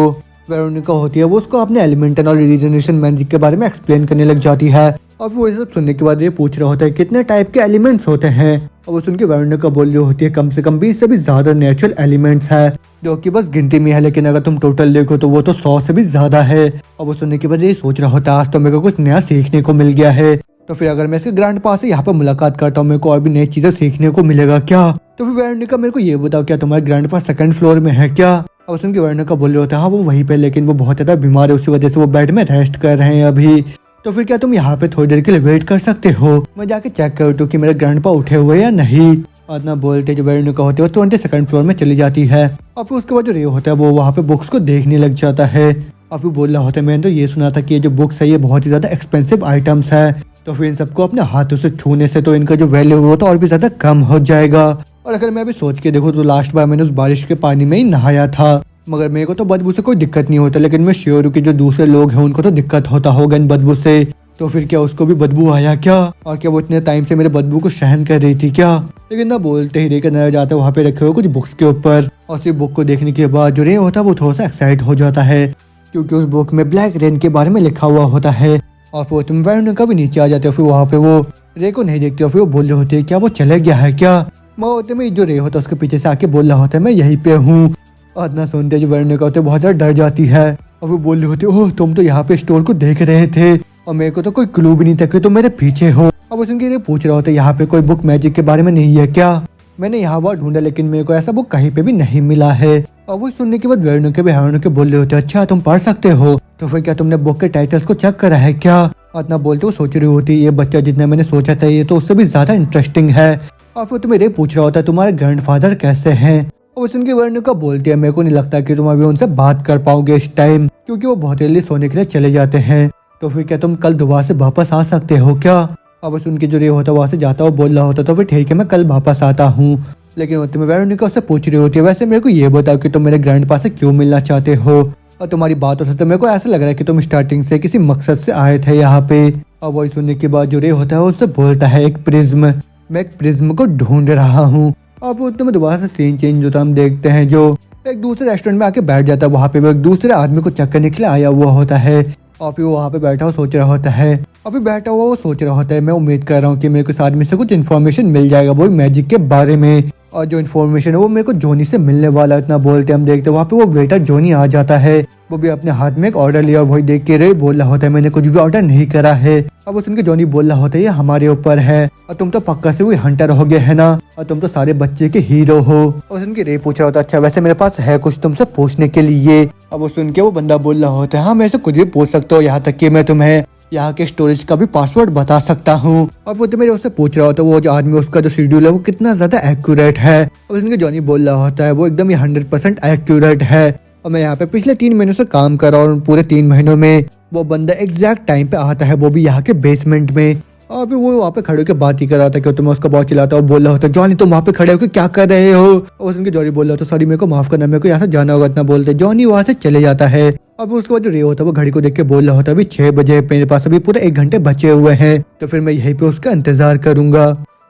वेरोनिका होती है वो उसको अपने एलिमेंटल और रीजनरेशन मैजिक के बारे में एक्सप्लेन करने लग जाती है। और वो ये सब सुनने के बाद ये पूछ रहा होता है कितने टाइप के एलिमेंट्स होते हैं। और वो सुन के वेरोनिका बोल रही होती है कम से कम 20 से भी ज्यादा नेचुरल एलिमेंट्स है जो कि बस गिनती में है, लेकिन अगर तुम टोटल देखो तो वो तो 100 से भी ज्यादा है। और वो सुनने के बाद ये सोच रहा होता है आज तो मेरे को कुछ नया सीखने को मिल गया है, तो फिर अगर मैं इसके ग्रैंडपा से यहाँ पर मुलाकात करता हूँ मेरे को और भी नई चीजें सीखने को मिलेगा क्या। तो फिर वेरोनिका मेरे को ये बताओ क्या तुम्हारे ग्रैंडपा सेकंड फ्लोर में है क्या। और सुन के वेरोनिका बोल रहे होता है हाँ वो वहीं पे, लेकिन वो बहुत ज्यादा बीमार है उसी वजह से वो बेड में रेस्ट कर रहे हैं अभी। तो फिर क्या तुम यहाँ पे थोड़ी देर के लिए वेट कर सकते हो, मैं जाके चेक कर दूँ कि मेरे ग्रैंडपा उठे हुए या नहीं। इतना बोलते जो वेरोनिका होती है वो 22nd फ्लोर में चली जाती है। और फिर उसके बाद जो रे होता है वो वहाँ पे बुक्स को देखने लग जाता है। और फिर बोल रहा होता है मैंने तो ये सुना था कि ये जो बुक्स है ये बहुत ही ज्यादा एक्सपेंसिव आइटम्स है, तो फिर इन सबको अपने हाथों से छूने से तो इनका जो वैल्यू वो तो और भी ज्यादा कम हो जाएगा। और अगर मैं अभी सोच के देखूँ तो लास्ट बार मैंने उस बारिश के पानी में ही नहाया था, मगर मेरे को तो बदबू से कोई दिक्कत नहीं होता, लेकिन मैं श्योर हूँ कि जो दूसरे लोग हैं उनको तो दिक्कत होता होगा इन बदबू से। तो फिर क्या उसको भी बदबू आया क्या, और क्या वो इतने टाइम से मेरे बदबू को सहन कर रही थी क्या। लेकिन ना बोलते ही रे का नजर जाता है वहाँ पे रखे हुए कुछ बुक्स के ऊपर, और सिर्फ बुक को देखने के बाद जो रे होता है वो थोड़ा सा एक्साइट हो जाता है क्योंकि उस बुक में ब्लैक रेन के बारे में लिखा हुआ होता है। और फिर तुम वेरोनिका भी नीचे आ जाते हो, फिर वहाँ पे वो रे को नहीं देखते हो, फिर वो बोल रहे होते हैं क्या वो चले गया है क्या। मैं होते में जो रे होता है उसके पीछे से आके बोल रहा होता है मैं यहीं पे हूँ। और इतना सुनते जो वेरोनिका होते बहुत ज्यादा डर जाती है और वो बोल रहे होते ओह तुम तो यहाँ पे स्टोर को देख रहे थे और मेरे को तो कोई क्लू भी नहीं था कि तुम मेरे पीछे हो। अब वो सुन के पूछ रहा होता है यहाँ पे कोई बुक मैजिक के बारे में नहीं है क्या, मैंने यहाँ वहाँ ढूंढा लेकिन मेरे को ऐसा बुक कहीं पे भी नहीं मिला है। और वो सुनने के बाद वेरोनिका भी हैरान होकर बोल रहे होते अच्छा तुम पढ़ सकते हो, तो फिर क्या तुमने बुक के टाइटल्स को चेक करा है क्या। इतना बोलते वो सोच रही होती ये बच्चा जितना मैंने सोचा था ये तो उससे भी ज्यादा इंटरेस्टिंग है। और फिर तुम्हें पूछ रहा होता है तुम्हारे ग्रैंडफादर कैसे हैं। और सुन के वेरोनिका बोलती है मेरे को नहीं लगता कि तुम अभी उनसे बात कर पाओगे इस टाइम, क्योंकि वो बहुत जल्दी सोने के लिए चले जाते हैं। तो फिर क्या तुम कल दोबारा से वापस आ सकते हो क्या। अब सुन के जो रे होता है वहाँ से जाता वो बोल रहा होता तो फिर ठीक है मैं कल वापस आता हूँ। लेकिन होते में वेरोनिका उससे पूछ रही होती है वैसे मेरे को ये बताओ कि तुम मेरे ग्रैंड पा से क्यों मिलना चाहते हो, और तुम्हारी बातों से तो मेरे को ऐसा लग रहा है कि तुम स्टार्टिंग से किसी मकसद से आए थे यहाँ पे। और वही सुनने के बाद जो रे होता है उससे बोलता है एक प्रिज्म, मैं एक प्रिज्म को ढूंढ रहा हूँ। अब उतने में दोबारा से सीन चेंज होता हम देखते हैं जो एक दूसरे रेस्टोरेंट में आके बैठ जाता है, वहाँ पे वो एक दूसरे आदमी को चक्कर निकले आया हुआ होता है। और फिर वो वहाँ पे बैठा हुआ सोच रहा होता है, और फिर बैठा हुआ वो सोच रहा होता है मैं उम्मीद कर रहा हूँ कि मेरे को इस आदमी से कुछ इन्फॉर्मेशन मिल जाएगा वो मैजिक के बारे में, और जो इन्फॉर्मेशन है वो मेरे को जोनी से मिलने वाला है। इतना बोलते हम देखते वहाँ पे वो वेटर जोनी आ जाता है, वो भी अपने हाथ में एक ऑर्डर लिया, वही देख के रे बोल रहा होता है मैंने कुछ भी ऑर्डर नहीं करा है। अब वो सुन के जोनी बोल रहा होता है ये हमारे ऊपर है और तुम तो पक्का से वही हंटर हो गए है ना, और तुम तो सारे बच्चे के हीरो हो। और सुन के रे पूछ रहा होता अच्छा वैसे मेरे पास है कुछ तुमसे पूछने के लिए। अब वो सुन के वो बंदा बोल रहा होता है हाँ मेरे से कुछ भी पूछ सकते हो, यहाँ तक कि मैं तुम्हें यहाँ के स्टोरेज का भी पासवर्ड बता सकता हूँ। और वो तो मेरे उससे पूछ रहा होता है वो जो आदमी उसका जो शेड्यूल है वो कितना ज्यादा एक्यूरेट है। और उसके जॉनी बोल रहा होता है वो एकदम ही 100% एक्यूरेट है, और मैं यहाँ पे पिछले 3 महीनों से काम कर रहा हूँ, पूरे 3 महीनों में वो बंदा एग्जैक्ट टाइम पे आता है, वो भी यहाँ के बेसमेंट में। और फिर वो वहाँ पे खड़े होकर बात ही कर रहा था कि तुम्हें उसका बहुत चिल्लाता है, बोल रहा होता जॉनी तुम वहाँ पे खड़े होकर क्या कर रहे हो। और उसके जॉनी बोल रहा था सॉरी मेरे को माफ करना, मेरे को यहाँ से जाना होगा। इतना बोलते जॉनी वहाँ से चले जाता है। अब उसके बाद जो रे होता है वो घड़ी को देख के बोल रहा होता है अभी 6 बजे मेरे पास अभी पूरे 1 घंटे बचे हुए हैं, तो फिर मैं यहीं पे उसका इंतजार करूंगा।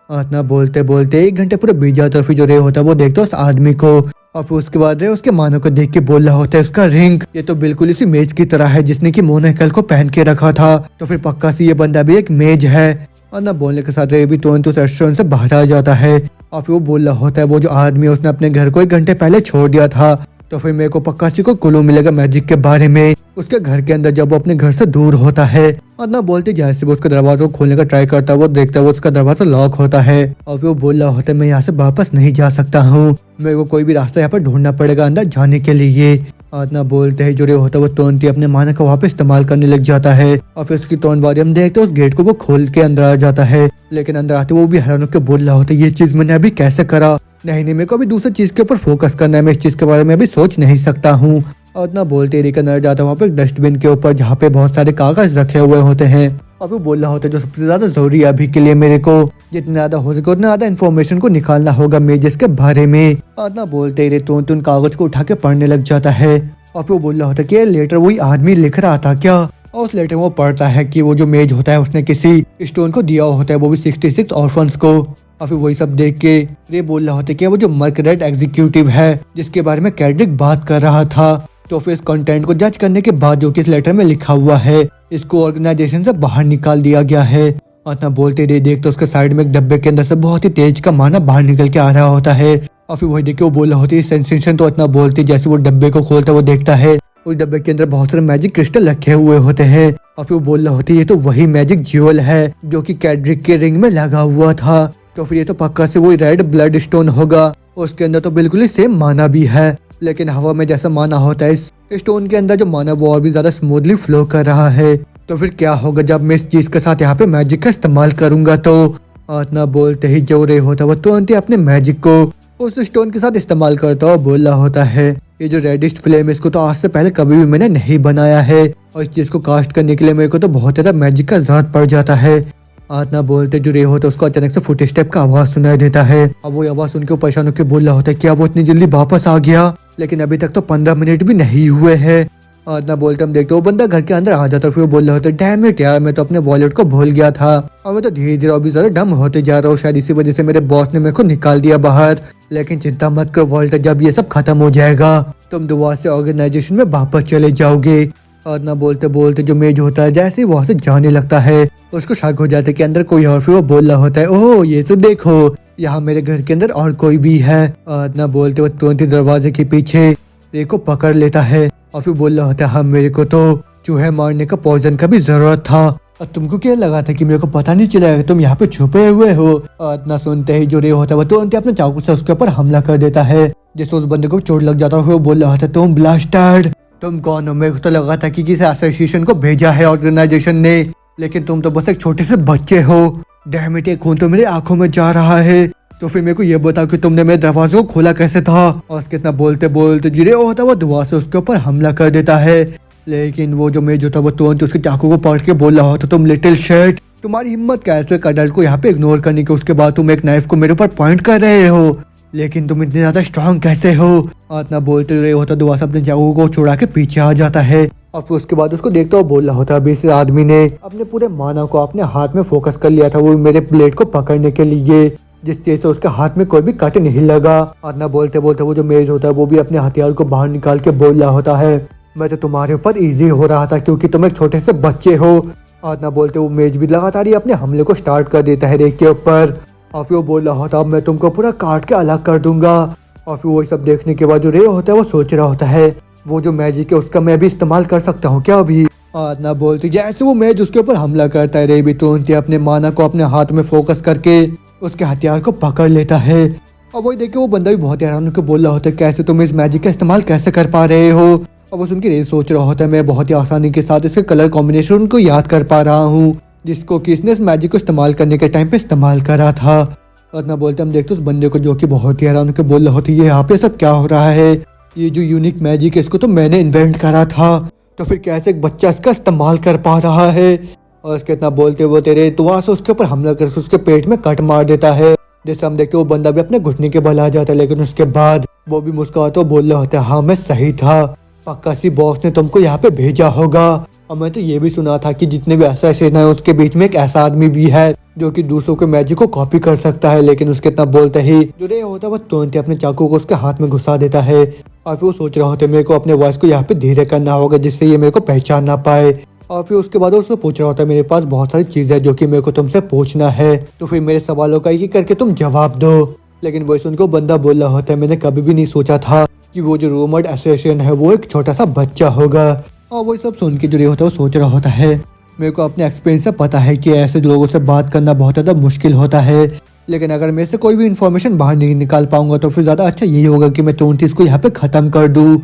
इतना बोलते बोलते 1 घंटे पूरा बीत जाता है। फिर जो रे होता है वो देखता है उस आदमी को, और फिर उसके बाद रे उसके मानो को देख के बोल रहा होता है उसका रिंग ये तो बिल्कुल इसी मेज की तरह है जिसने की मोना कल को पहन के रखा था, तो फिर पक्का से ये बंदा भी एक मेज है। और ना बोलने के साथ रे भी तुरंत उस रेस्टोरेंट से बाहर आ जाता है। और फिर वो बोल रहा होता है वो जो आदमी है उसने अपने घर को 1 घंटे पहले छोड़ दिया था, तो फिर मेरे को पक्का सी को क्लू मिलेगा मैजिक के बारे में उसके घर के अंदर जब वो अपने घर से दूर होता है। और ना बोलते जैसे वो उसका दरवाजा को खोलने का ट्राई करता है वो देखता है वो उसका दरवाजा लॉक होता है। और फिर वो बोल रहा होता है मैं यहाँ से वापस नहीं जा सकता हूँ, मेरे को कोई भी रास्ता यहाँ पर ढूंढना पड़ेगा अंदर जाने के लिए। और ना बोलते है जो रे होता है वो तुरंत ही अपने माना का वहाँ पे इस्तेमाल करने लग जाता है। और फिर उसकी टोन बारी हम देखते हैं उस गेट को वो खोल के अंदर आ जाता है, लेकिन अंदर आते वो भी हैरान होकर बोल रहा होता है ये चीज मैंने अभी कैसे करा, नहीं मेरे को अभी दूसरी चीज के ऊपर फोकस करना है, मैं इस चीज के बारे में अभी सोच नहीं सकता हूँ। और इतना बोलते रे अंदर जाता है वहाँ पे एक डस्टबिन के ऊपर जहाँ पे बहुत सारे कागज रखे हुए होते हैं। और वो बोल रहा होता है जो सबसे ज्यादा जरूरी है अभी के लिए मेरे को जितना ज्यादा हो सके उतना ज्यादा इन्फॉर्मेशन को निकालना होगा मेजर्स के बारे में। और ना बोलते रे तो उन कागज को उठा के पढ़ने लग जाता है। और फिर वो बोल रहा होता है कि लेटर वही आदमी लिख रहा था क्या, और उस लेटर में वो पढ़ता है कि वो जो मेज होता है उसने किसी स्टोन को दिया होता है, वो भी 66 ऑर्फन्स को। और फिर वही सब देख के रे बोल रहा होता है कि वो जो मर्करेट एग्जीक्यूटिव है जिसके बारे में कैड्रिक बात कर रहा था, तो फिर इस कंटेंट को जज करने के बाद जो कि इस लेटर में लिखा हुआ है इसको ऑर्गेनाइजेशन से बाहर निकाल दिया गया है। और इतना बोलते रहे देख तो उसके साइड में एक डब्बे के अंदर से बहुत ही तेज का माना बाहर निकल के आ रहा होता है। और फिर वही देख के वो बोल रहा होता है सेंसेशन, तो इतना बोलते जैसे वो डब्बे को खोलता वो देखता है उस डब्बे के अंदर बहुत सारे मैजिक क्रिस्टल रखे हुए होते हैं। और फिर वो बोल रहा होता है ये तो वही मैजिक ज्वेल है जो कि कैड्रिक के रिंग में लगा हुआ था, तो फिर ये तो पक्का से वही रेड ब्लड स्टोन होगा। उसके अंदर तो बिल्कुल ही सेम माना भी है, लेकिन हवा में जैसा माना होता है इस स्टोन के अंदर जो माना वो और भी ज्यादा स्मूथली फ्लो कर रहा है। तो फिर क्या होगा जब मैं इस चीज के साथ यहाँ पे मैजिक का इस्तेमाल करूंगा। तो इतना बोलते ही जो रे होता है वो तुरंत ही अपने मैजिक को उस स्टोन के साथ इस्तेमाल करता हुआ बोल रहा होता है ये जो रेडिस्ट फ्लेम है इसको तो आज से पहले कभी भी मैंने नहीं बनाया है, और इस चीज को कास्ट करने के लिए मेरे को तो बहुत ज्यादा मैजिक का जरूरत पड़ जाता है। इतना बोलते जो रे होता है उसको अचानक से फुट स्टेप का आवाज सुनाई देता है। अब वो आवाज सुन के परेशान होकर बोल रहा होता है क्या वो इतनी जल्दी वापस आ गया, लेकिन अभी तक तो 15 मिनट भी नहीं हुए हैं। इतना बोलते हम देखते वो बंदा घर के अंदर आ जाता है। फिर वो बोल रहा होता है डैम इट यार मैं तो अपने वॉलेट को भूल गया था, और मैं तो धीरे धीरे अभी ज्यादा डम होते जा रहा हूँ, शायद इसी वजह से मेरे बॉस ने मेरे को निकाल दिया बाहर। लेकिन चिंता मत करो वॉल्टर, जब ये सब खत्म हो जाएगा तुम दोबारा से ऑर्गेनाइजेशन में वापस चले जाओगे। और ना बोलते बोलते जो मेज होता है जैसे ही वहां से जाने लगता है उसको शक हो जाता है कि अंदर कोई और। फिर वो बोल रहा होता है ओह ये तो देखो यहाँ मेरे घर के अंदर और कोई भी है। और ना बोलते वो तुरंत ही दरवाजे के पीछे रे को पकड़ लेता है। और फिर बोल रहा होता है हाँ मेरे को तो चूहे मारने का पॉइजन का भी जरूरत था, और तुमको क्या लगा था कि मेरे को पता नहीं चलेगा तुम यहाँ पे छुपे हुए हो। और इतना सुनते ही जो रे होता है वो तुरंत अपने चाकू से उसके ऊपर हमला कर देता है जिससे उस बंदे को चोट लग जाता है। फिर वो बोल रहा होता है तुम ब्लास्टर्ड तुम कौन हो, मेरे को तो लगा था कि किसी एसोसिएशन को भेजा है ऑर्गेनाइजेशन ने, लेकिन तुम तो बस एक छोटे से बच्चे हो। डैम इट, खून तो मेरे आंखों में जा रहा है, तो फिर मेरे को ये बताओ कि तुमने मेरे दरवाजे को खोला कैसे था। और उसके इतना बोलते बोलते जिरे होता है वो दुआ से उसके ऊपर हमला कर देता है, लेकिन वो जो मेज होता है वो तुरंत उसके चाकू को पकड़ के बोल रहा होता तुम लिटिल शेट तुम्हारी हिम्मत कैसे एक अडल्ट को यहाँ पे इग्नोर करने की, उसके बाद तुम एक नाइफ को मेरे ऊपर पॉइंट कर रहे हो, लेकिन तुम इतने ज्यादा स्ट्रांग कैसे हो। इतना बोलते रहे होता दुआ से अपने चाकू को छुड़ा के पीछे आ जाता है और फिर उसके बाद उसको देखता हुआ बोल रहा होता है, अभी इस आदमी ने अपने पूरे मानव को अपने हाथ में फोकस कर लिया था, वो मेरे ब्लेड को पकड़ने के लिए, जिस चीज से उसके हाथ में कोई भी कट नहीं लगा। इतना बोलते बोलते वो जो मेज होता है वो भी अपने हथियार को बाहर निकाल के बोल रहा होता है, मैं तो तुम्हारे ऊपर इजी हो रहा था क्योंकि तुम एक छोटे से बच्चे हो। इतना बोलते वो मेज भी लगातार ही अपने हमले को स्टार्ट कर देता है रेक के ऊपर और फिर वो बोल रहा होता, अब मैं तुमको पूरा काट के अलग कर दूंगा। और फिर वही सब देखने के बाद जो रे होता है वो सोच रहा होता है, वो जो मैजिक है उसका मैं भी इस्तेमाल कर सकता हूँ क्या अभी। इतना बोलते जैसे वो मैज उसके ऊपर हमला करता है, रे भी तुरंत अपने माना को अपने हाथ में फोकस करके उसके हथियार को पकड़ लेता है। और वही देख के वो बंदा भी बहुत हैरान होकर बोल रहा होता है, कैसे तुम इस मैजिक का इस्तेमाल कैसे कर पा रहे हो। और वो सुन के रे सोच रहा होता है, मैं बहुत ही आसानी के साथ इसके कलर कॉम्बिनेशन को याद कर पा रहा हूँ जिसको किसने इस मैजिक को इस्तेमाल करने के टाइम पे इस्तेमाल करा था। इतना बोलते हम देखते उस बंदे को जो कि बहुत ही हैरान होकर बोल रहा होती है, यहाँ पे सब क्या हो रहा है, ये जो यूनिक मैजिक है इसको तो मैंने इन्वेंट करा था, तो फिर कैसे एक बच्चा इसका इस्तेमाल कर पा रहा है। और उसके इतना बोलते बोलते रहे तो वहां से उसके ऊपर हमला करके उसके पेट में कट मार देता है, जैसे हम देखते वो बंदा भी अपने घुटने के बल आ जाता है, लेकिन उसके बाद वो भी मुस्कुराता बोल रहा होता है, हाँ मैं सही था, पक्का सी बॉस ने तुमको यहाँ पे भेजा होगा। और मैं तो ये भी सुना था कि जितने भी असैसिन है उसके बीच में एक ऐसा आदमी भी है जो कि दूसरों के मैजिक को कॉपी कर सकता है। लेकिन उसके इतना बोलते ही जो रे होता है वो तुरंत अपने चाकू को उसके हाथ में घुसा देता है और फिर वो सोच रहा होता है, मेरे को अपने वॉइस को यहाँ पे धीरे करना होगा जिससे ये मेरे को पहचान ना पाए। और फिर उसके बाद उससे पूछ रहा होता है, मेरे पास बहुत सारी चीजें हैं जो कि मेरे को तुमसे पूछना है, तो फिर मेरे सवालों का एक करके तुम जवाब दो। लेकिन वही सुनकर बंदा बोल रहा होता है, मैंने कभी भी नहीं सोचा था कि वो जो रूमर्ड एसोसिएशन है वो एक छोटा सा बच्चा होगा। और वही सब सुन के जो रे होता है वो सोच रहा होता है, मेरे को अपने एक्सपीरियंस से पता है कि ऐसे लोगों से बात करना बहुत ज़्यादा मुश्किल होता है, लेकिन अगर मैं से कोई भी इन्फॉर्मेशन बाहर नहीं निकाल पाऊंगा तो फिर ज़्यादा अच्छा यही होगा कि मैं तुरंत इसको यहाँ पे ख़त्म कर दूँ।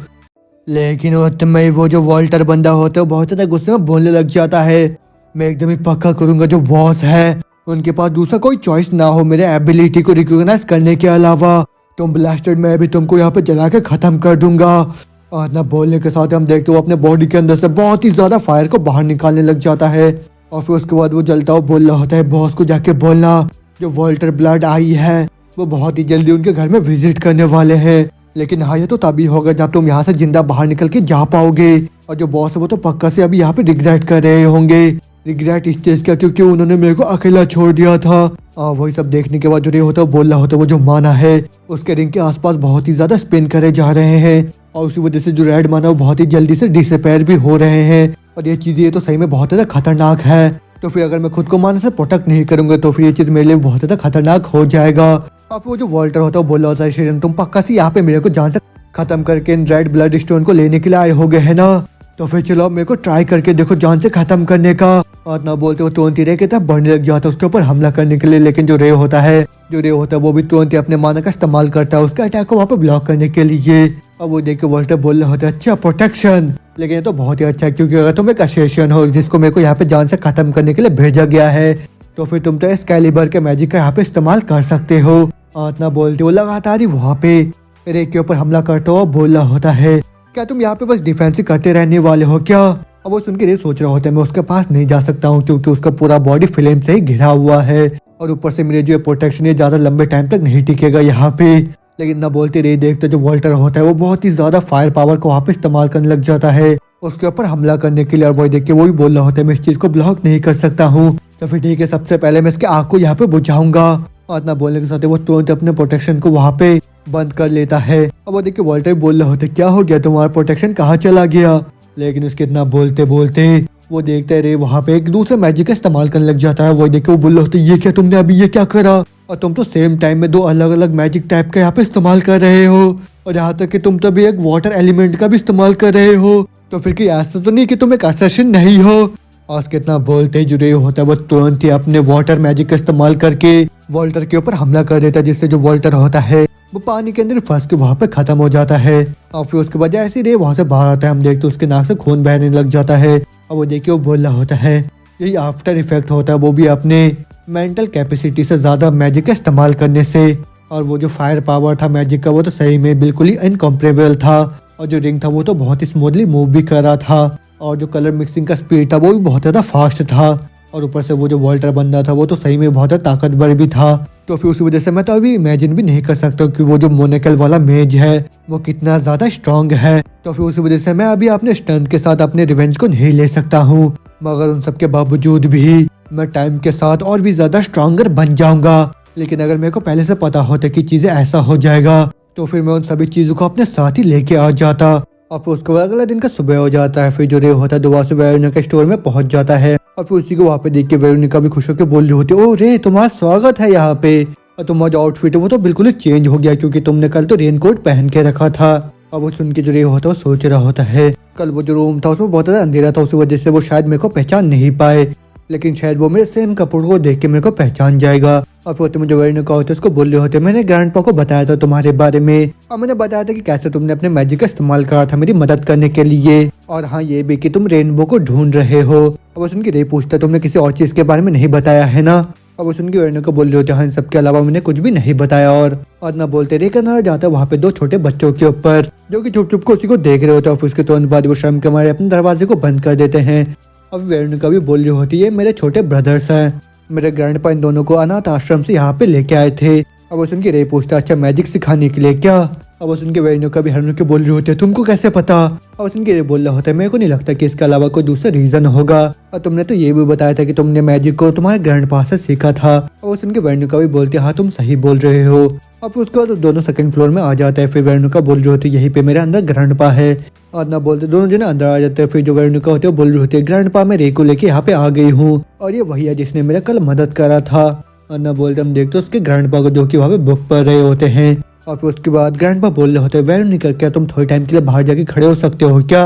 लेकिन वो जो वॉल्टर बंदा होता है वो बहुत ज़्यादा गुस्से में बोलने लग जाता है, मैं एकदम ही पक्का करूंगा जो बॉस है उनके पास दूसरा कोई चॉइस ना हो मेरे एबिलिटी को रिकॉग्नाइज करने के अलावा, तुम ब्लास्टेड मैं भी तुमको यहाँ पे जला के ख़त्म कर दूंगा। और ना बोलने के साथ हम देखते हो अपने बॉडी के अंदर से बहुत ही ज्यादा फायर को बाहर निकालने लग जाता है। और फिर उसके बाद वो जलता हुआ बोल रहा होता है, बॉस को जाके बोलना जो वॉल्टर ब्लड आई है वो बहुत ही जल्दी उनके घर में विजिट करने वाले हैं, लेकिन हाँ ये तो तभी होगा जब तुम यहाँ से जिंदा बाहर निकल के जा पाओगे। और जो बॉस है वो तो पक्का से अभी यहाँ पे रिग्रेट कर रहे होंगे, रिग्रेट इस चीज का क्योंकि उन्होंने मेरे को अकेला छोड़ दिया था। वही सब देखने के बाद जो रे होता है बोल रहा होता है, वो जो माना है उसके रिंग के आसपास बहुत ही ज्यादा स्पिन करे जा रहे हैं और उसी वजह से जो रेड माना वो बहुत ही जल्दी से डिसअपेयर भी हो रहे हैं। और ये चीज़ ये तो सही में बहुत ज़्यादा खतरनाक है, तो फिर अगर मैं खुद को माना से प्रोटेक्ट नहीं करूंगा तो फिर ये चीज़ मेरे लिए बहुत ज़्यादा खतरनाक हो जाएगा। अब वो जो वॉल्टर होता है वो बोल रहा होता है, शेरन तुम पक्का सी यहाँ पे मेरे को जान से खत्म करके इन रेड ब्लड स्टोन को लेने के लिए आए हो गए है ना, तो फिर चलो अब मेरे को ट्राई करके देखो जान से खत्म करने का। और ना बोलते वो तुरंत ही रे के तब बढ़ने लग जाता है उसके ऊपर हमला करने के लिए, लेकिन जो रे होता है वो भी तुरंत ही अपने माना का इस्तेमाल करता है उसके अटैक को वहाँ पे ब्लॉक करने के लिए। और वो देख के वॉल्टर बोल रहा होता है, अच्छा प्रोटेक्शन, लेकिन ये तो बहुत ही अच्छा है क्योंकि अगर तुम एक असेसिन हो जिसको मेरे को यहाँ पे जान से खत्म करने के लिए भेजा गया है तो फिर तुम तो एक्सकैलिबर के मैजिक का यहाँ पे इस्तेमाल कर सकते हो। इतना बोलते वो लगातार ही वहाँ पे रे के ऊपर हमला करता हुआ बोल रहा होता है, क्या तुम यहाँ पे बस डिफेंस करते रहने वाले हो क्या। अब वो सुन के रे सोच रहा होता है, मैं उसके पास नहीं जा सकता हूँ क्योंकि उसका पूरा बॉडी फ्लेम से ही घिरा हुआ है और ऊपर से मेरे जो प्रोटेक्शन है ज्यादा लंबे टाइम तक नहीं टिकेगा यहाँ पे। लेकिन ना बोलते रे देखते जो वॉल्टर होता है वो बहुत ही ज्यादा फायर पावर को वहाँ पे इस्तेमाल करने लग जाता है उसके ऊपर हमला करने के लिए। और वही देख के वो भी बोल रहा होता है, मैं इस चीज को ब्लॉक नहीं कर सकता हूँ, तो फिर ठीक है सबसे पहले मैं इसके आग को यहाँ पे बुझाऊंगा। और इतना बोलने के साथ वो तुरंत अपने प्रोटेक्शन को वहाँ पे बंद कर लेता है। अब वो देखिए वॉल्टर बोल रहे होते, क्या हो गया तुम्हारा प्रोटेक्शन कहाँ चला गया। लेकिन उसके इतना बोलते बोलते वो देखते रहे वहाँ पे एक दूसरे मैजिक का इस्तेमाल करने लग जाता है। वो देख के वो बोल रहे होते, ये क्या तुमने अभी ये क्या करा, और तुम तो सेम टाइम में दो अलग अलग मैजिक टाइप का यहाँ पे इस्तेमाल कर रहे हो और यहाँ तक कि तुम तो भी एक वाटर एलिमेंट का भी इस्तेमाल कर रहे हो, तो फिर कि ऐसा तो नहीं कि तुम एक असैसिन नहीं हो। और कितना बोलते जो रे होता है वो तुरंत ही अपने वाटर मैजिक का इस्तेमाल करके वॉल्टर के ऊपर हमला कर देता है, जिससे जो वॉल्टर होता है वो पानी के अंदर फंस के वहाँ पे खत्म हो जाता है। और फिर उसके बाद ऐसे रे वहाँ से बाहर आता है, हम देखते उसके नाक से खून बहने लग जाता है। और वो देखिए वो बोल रहा होता है, यही आफ्टर इफेक्ट होता है वो भी अपने मेंटल कैपेसिटी से ज्यादा मैजिक का इस्तेमाल करने से। और वो जो फायर पावर था मैजिक का वो तो सही में बिल्कुल ही इनकम्परेबल था, और जो रिंग था वो तो बहुत ही स्मूथली मूव भी कर रहा था, और जो कलर मिक्सिंग का स्पीड था वो भी बहुत ज़्यादा फास्ट था। और ऊपर से वो जो वॉल्टर बंदा था वो तो सही में बहुत ताकतवर भी था। तो फिर उसी वजह से मैं तो अभी इमेजिन भी नहीं कर सकता कि वो जो मोनेकल वाला मेज है वो कितना ज्यादा स्ट्रांग है। तो फिर उसी वजह से मैं अभी अपने स्ट्रेंथ के साथ अपने रिवेंज को नहीं ले सकता हूँ, मगर उन सब के बावजूद भी मैं टाइम के साथ और भी ज्यादा स्ट्रांगर बन जाऊंगा। लेकिन अगर मेरे को पहले से पता होता कि चीजें ऐसा हो जाएगा तो फिर मैं उन सभी चीजों को अपने साथ ही लेके आ जाता। और फिर उसके बाद अगले दिन का सुबह हो जाता है। फिर जो रे होता है दोबारा से वेरोनिका स्टोर में पहुंच जाता है और फिर उसी को वहाँ पे देख के वेरोनिका भी खुश होकर बोल रही होती है, ओ रे तुम्हारा स्वागत है यहाँ पे। और तुम्हारा जो आउटफिट है वो तो बिल्कुल ही चेंज हो गया क्योंकि तुमने कल तो रेनकोट पहन के रखा था। और वो सुन के जो रे होता है वो सोच रहा होता है कल वो जो रूम था उसमें बहुत ज्यादा अंधेरा था, उसी वजह से वो शायद मेरे को पहचान नहीं पाए, लेकिन शायद वो मेरे सेम कपड़ों को देख के मेरे को पहचान जाएगा। और फिर तुम जो वेरोनिका होते उसको बोल रहे होते, मैंने ग्रैंडपा को बताया था तुम्हारे बारे में और मैंने बताया था कि कैसे तुमने अपने मैजिक का इस्तेमाल करा था मेरी मदद करने के लिए, और हाँ ये भी कि तुम रेनबो को ढूंढ रहे हो। अब वो सुन के रे पूछता तुमने किसी और चीज के बारे में नहीं बताया है ना। अब वो सुन के वेरोनिका बोल रहे होते हाँ इन सबके अलावा मैंने कुछ भी नहीं बताया। और ना बोलते रे करना जाता है वहाँ पे दो छोटे बच्चों के ऊपर जो कि चुप चुप को उसी को देख रहे होते हैं। फिर उसके तुरंत बाद वो शर्म के मारे अपने दरवाजे को बंद कर देते हैं। अब वेरोनिका भी बोल रही होती है मेरे छोटे ब्रदर्स हैं, मेरे ग्रैंडपा इन दोनों को अनाथ आश्रम से यहाँ पे लेके आए थे। अब वो सुन के रे पूछता अच्छा मैजिक सिखाने के लिए क्या। अब वो सुन के वेरोनिका भी हैरान होकर बोल रही होती है तुमको कैसे पता। अब वो सुन के रे बोल रहा होता है मेरे को नहीं लगता कि इसके अलावा कोई दूसरा रीजन होगा, और तुमने तो ये भी बताया था कि तुमने मैजिक को तुम्हारे ग्रैंडपा से सीखा था। अब वो सुन के वेरोनिका भी बोलती है हाँ तुम सही बोल रहे हो। अब उसके बाद दोनों सेकंड फ्लोर में आ जाता है। फिर वेरोनिका बोल रही होती है यहीं पे मेरे अंदर ग्रैंडपा है, और ना बोलते दोनों जने अंदर आ जाते हैं। फिर जो वेरोनिका होती है बोल रही होती है ग्रैंडपा मैं रे को लेके यहाँ पे आ गई हूँ और ये वही है जिसने मेरा कल मदद करा था। और ना बोलते हम देखते उसके ग्रैंडपा को जो कि वहाँ पे बुक पढ़ रहे होते हैं। और फिर उसके बाद ग्रैंडपा बोल रहे होते हैं वेरोनिका क्या तुम थोड़े टाइम के लिए बाहर जाके खड़े हो सकते हो क्या।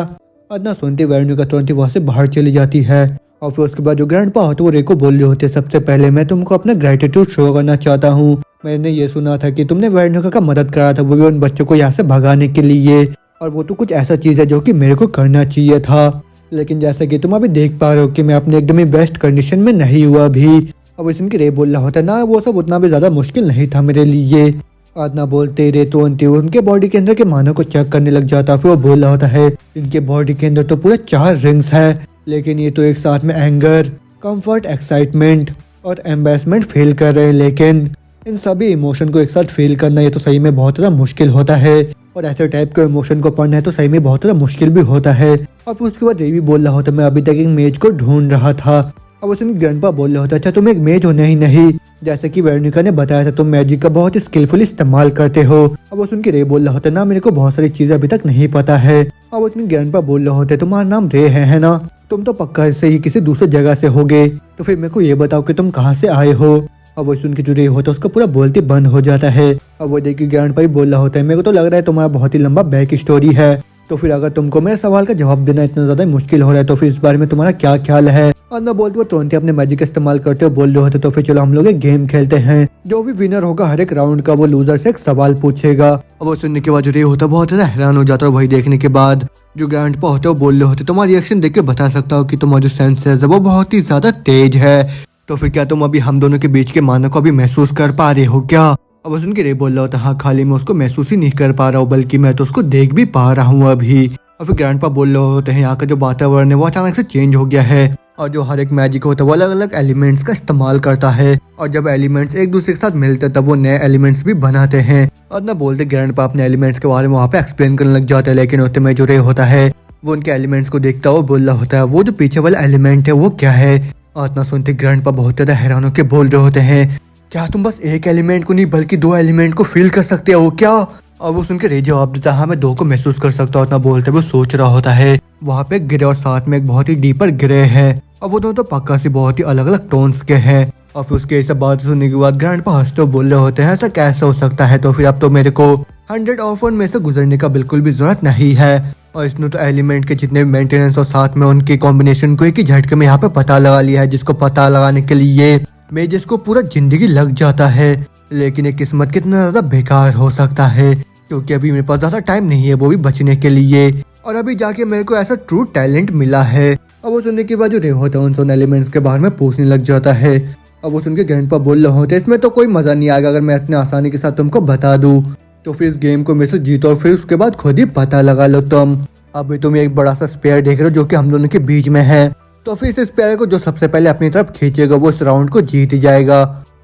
और ना सुनते वेरोनिका तुरंत वहाँ से बाहर चली जाती है। और फिर उसके बाद जो ग्रैंडपा होते हैं वो रे को बोल रहे होते हैं सबसे पहले मैं तुमको अपना ग्रेटिट्यूड शो करना चाहता हूँ। मैंने ये सुना था कि तुमने वेरोनिका का मदद करा था, वो भी उन बच्चों को यहाँ से भगाने के लिए, और वो तो कुछ ऐसा चीज है जो कि मेरे को करना चाहिए था, लेकिन जैसा कि तुम अभी देख पा रहे हो कि मैं अपने एकदम ही बेस्ट कंडीशन में नहीं हुआ भी। अब इसकी रे बोल रहा होता है ना वो सब उतना भी ज्यादा मुश्किल नहीं था मेरे लिए। आज ना बोलते रे तो उनके बॉडी के अंदर के मानों को चेक करने लग जाता। फिर वो बोल रहा होता है इनके बॉडी के अंदर तो पूरे 4 रिंग्स है, लेकिन ये तो एक साथ में एंगर, कंफर्ट, एक्साइटमेंट और एम्बेरसमेंट फील कर रहे हैं, लेकिन इन सभी इमोशन को एक साथ फील करना ये तो सही में बहुत ज़्यादा मुश्किल होता है, और ऐसे टाइप के इमोशन को पढ़ना है तो सही में बहुत ज़्यादा मुश्किल भी होता है। और फिर उसके बाद ये भी बोल रहा होता मैं अभी तक एक मेज को ढूंढ रहा था। अब उसमें ग्रैंडपा बोल रहा होता अच्छा तुम एक मेज हो नहीं नहीं, जैसे कि वेरोनिका ने बताया था तुम मैजिक का बहुत स्किलफुल इस्तेमाल करते हो। अब वो सुन के रे बोल रहा होता ना मेरे को बहुत सारी चीजें अभी तक नहीं पता है। अब उसमें ग्रैंडपा बोल रहा होता तुम्हारा नाम रे है ना, तुम तो पक्का से ही किसी दूसरे जगह से होगे, तो फिर मेरे को ये बताओ कि तुम कहाँ से आए हो। अब वो सुन के जो रे होता है उसका पूरा बोलते बंद हो जाता है। अब वो देखिए ग्रैंडपा भी बोल रहा होता है मेरे को तो लग रहा है तुम्हारा बहुत ही लंबा बैक स्टोरी है, तो फिर अगर तुमको मेरे सवाल का जवाब देना इतना ज्यादा मुश्किल हो रहा है तो फिर इस बारे में तुम्हारा क्या ख्याल है। और ना बोलते वो तुरंत अपने मैजिक का इस्तेमाल करते हो बोल रहे होते तो फिर चलो हम लोग एक गेम खेलते हैं, जो भी विनर होगा हर एक राउंड का वो लूजर से एक सवाल पूछेगा। अब वो सुनने के बाद जो रे होता बहुत ज्यादा हैरान हो जाता है। वही देखने के बाद जो ग्रैंडपा होते हैं वो बोल रहे होते तुम्हारा रिएक्शन देख के बता सकता हूँ कि तुम्हारा जो सेंस है वो बहुत ही ज्यादा तेज है, तो फिर क्या तुम अभी हम दोनों के बीच के मानों को अभी महसूस कर पा रहे हो क्या। अब सुन के रे बोल रहा होता हाँ खाली मैं उसको महसूस ही नहीं कर पा रहा हूँ बल्कि मैं तो उसको देख भी पा रहा हूँ अभी। और फिर ग्रैंडपा बोल रहे होते हैं यहाँ का जो वातावरण है वो अचानक से चेंज हो गया है, और जो हर एक मैजिक होता है वो अलग अलग एलिमेंट्स का इस्तेमाल करता है, और जब एलिमेंट्स एक दूसरे के साथ मिलते हैं तब वो नए एलिमेंट्स भी बनाते हैं। और ना बोलते ग्रैंडपा अपने एलिमेंट्स के बारे में वहाँ पे एक्सप्लेन करने लग जाता है, लेकिन उसमें में जो रे होता है वो उनके एलिमेंट्स को देखता हुआ बोल रहा होता है वो जो पीछे वाला एलिमेंट है वो क्या है। और ना सुनते ग्रैंडपा बहुत ज्यादा हैरान होकर बोल रहे होते हैं क्या तुम बस एक एलिमेंट को नहीं बल्कि 2 एलिमेंट को फील कर सकते हो क्या। और वो सुनकर रे जवाब देता हाँ मैं 2 को महसूस कर सकता हूँ। उतना बोलते वो सोच रहा होता है वहाँ पे ग्रे और साथ में एक बहुत ही डीपर ग्रे है, और वो दोनों तो पक्का से बहुत ही अलग अलग टोन्स के हैं। और फिर उसके सब बात सुनने के बाद ग्रैंडपा हंसते बोल रहे होते हैं ऐसा कैसे हो सकता है, तो फिर अब तो मेरे को 100 ऑफर में से गुजरने का बिल्कुल भी जरूरत नहीं है, और इसने तो एलिमेंट के जितने भी मेंटेनेंस और साथ में उनके कॉम्बिनेशन को एक ही झटके में यहाँ पे पता लगा लिया है, जिसको पता लगाने के लिए मेजस को पूरा जिंदगी लग जाता है। लेकिन ये किस्मत कितना ज्यादा बेकार हो सकता है, क्योंकि अभी मेरे पास ज्यादा टाइम नहीं है वो भी बचने के लिए, और अभी जाके मेरे को ऐसा ट्रू टैलेंट मिला है। अब वो सुनने के बाद जो रे होता है उन एलिमेंट्स के बारे में पूछने लग जाता है। अब वो सुन के ग्रैंडपा बोल रहे होते इसमें तो कोई मजा नहीं आएगा अगर मैं इतने आसानी के साथ तुमको बता दूं, तो फिर इस गेम को मेरे से जीतो और फिर उसके बाद खुद ही पता लगा लो तुम। अभी तुम एक बड़ा सा स्पेयर देख रहे हो जो कि हम दोनों के बीच में है, तो फिर इस स्पेयर को जो सबसे पहले अपनी तरफ खींचेगा वो इस राउंड को जीत जाएगा।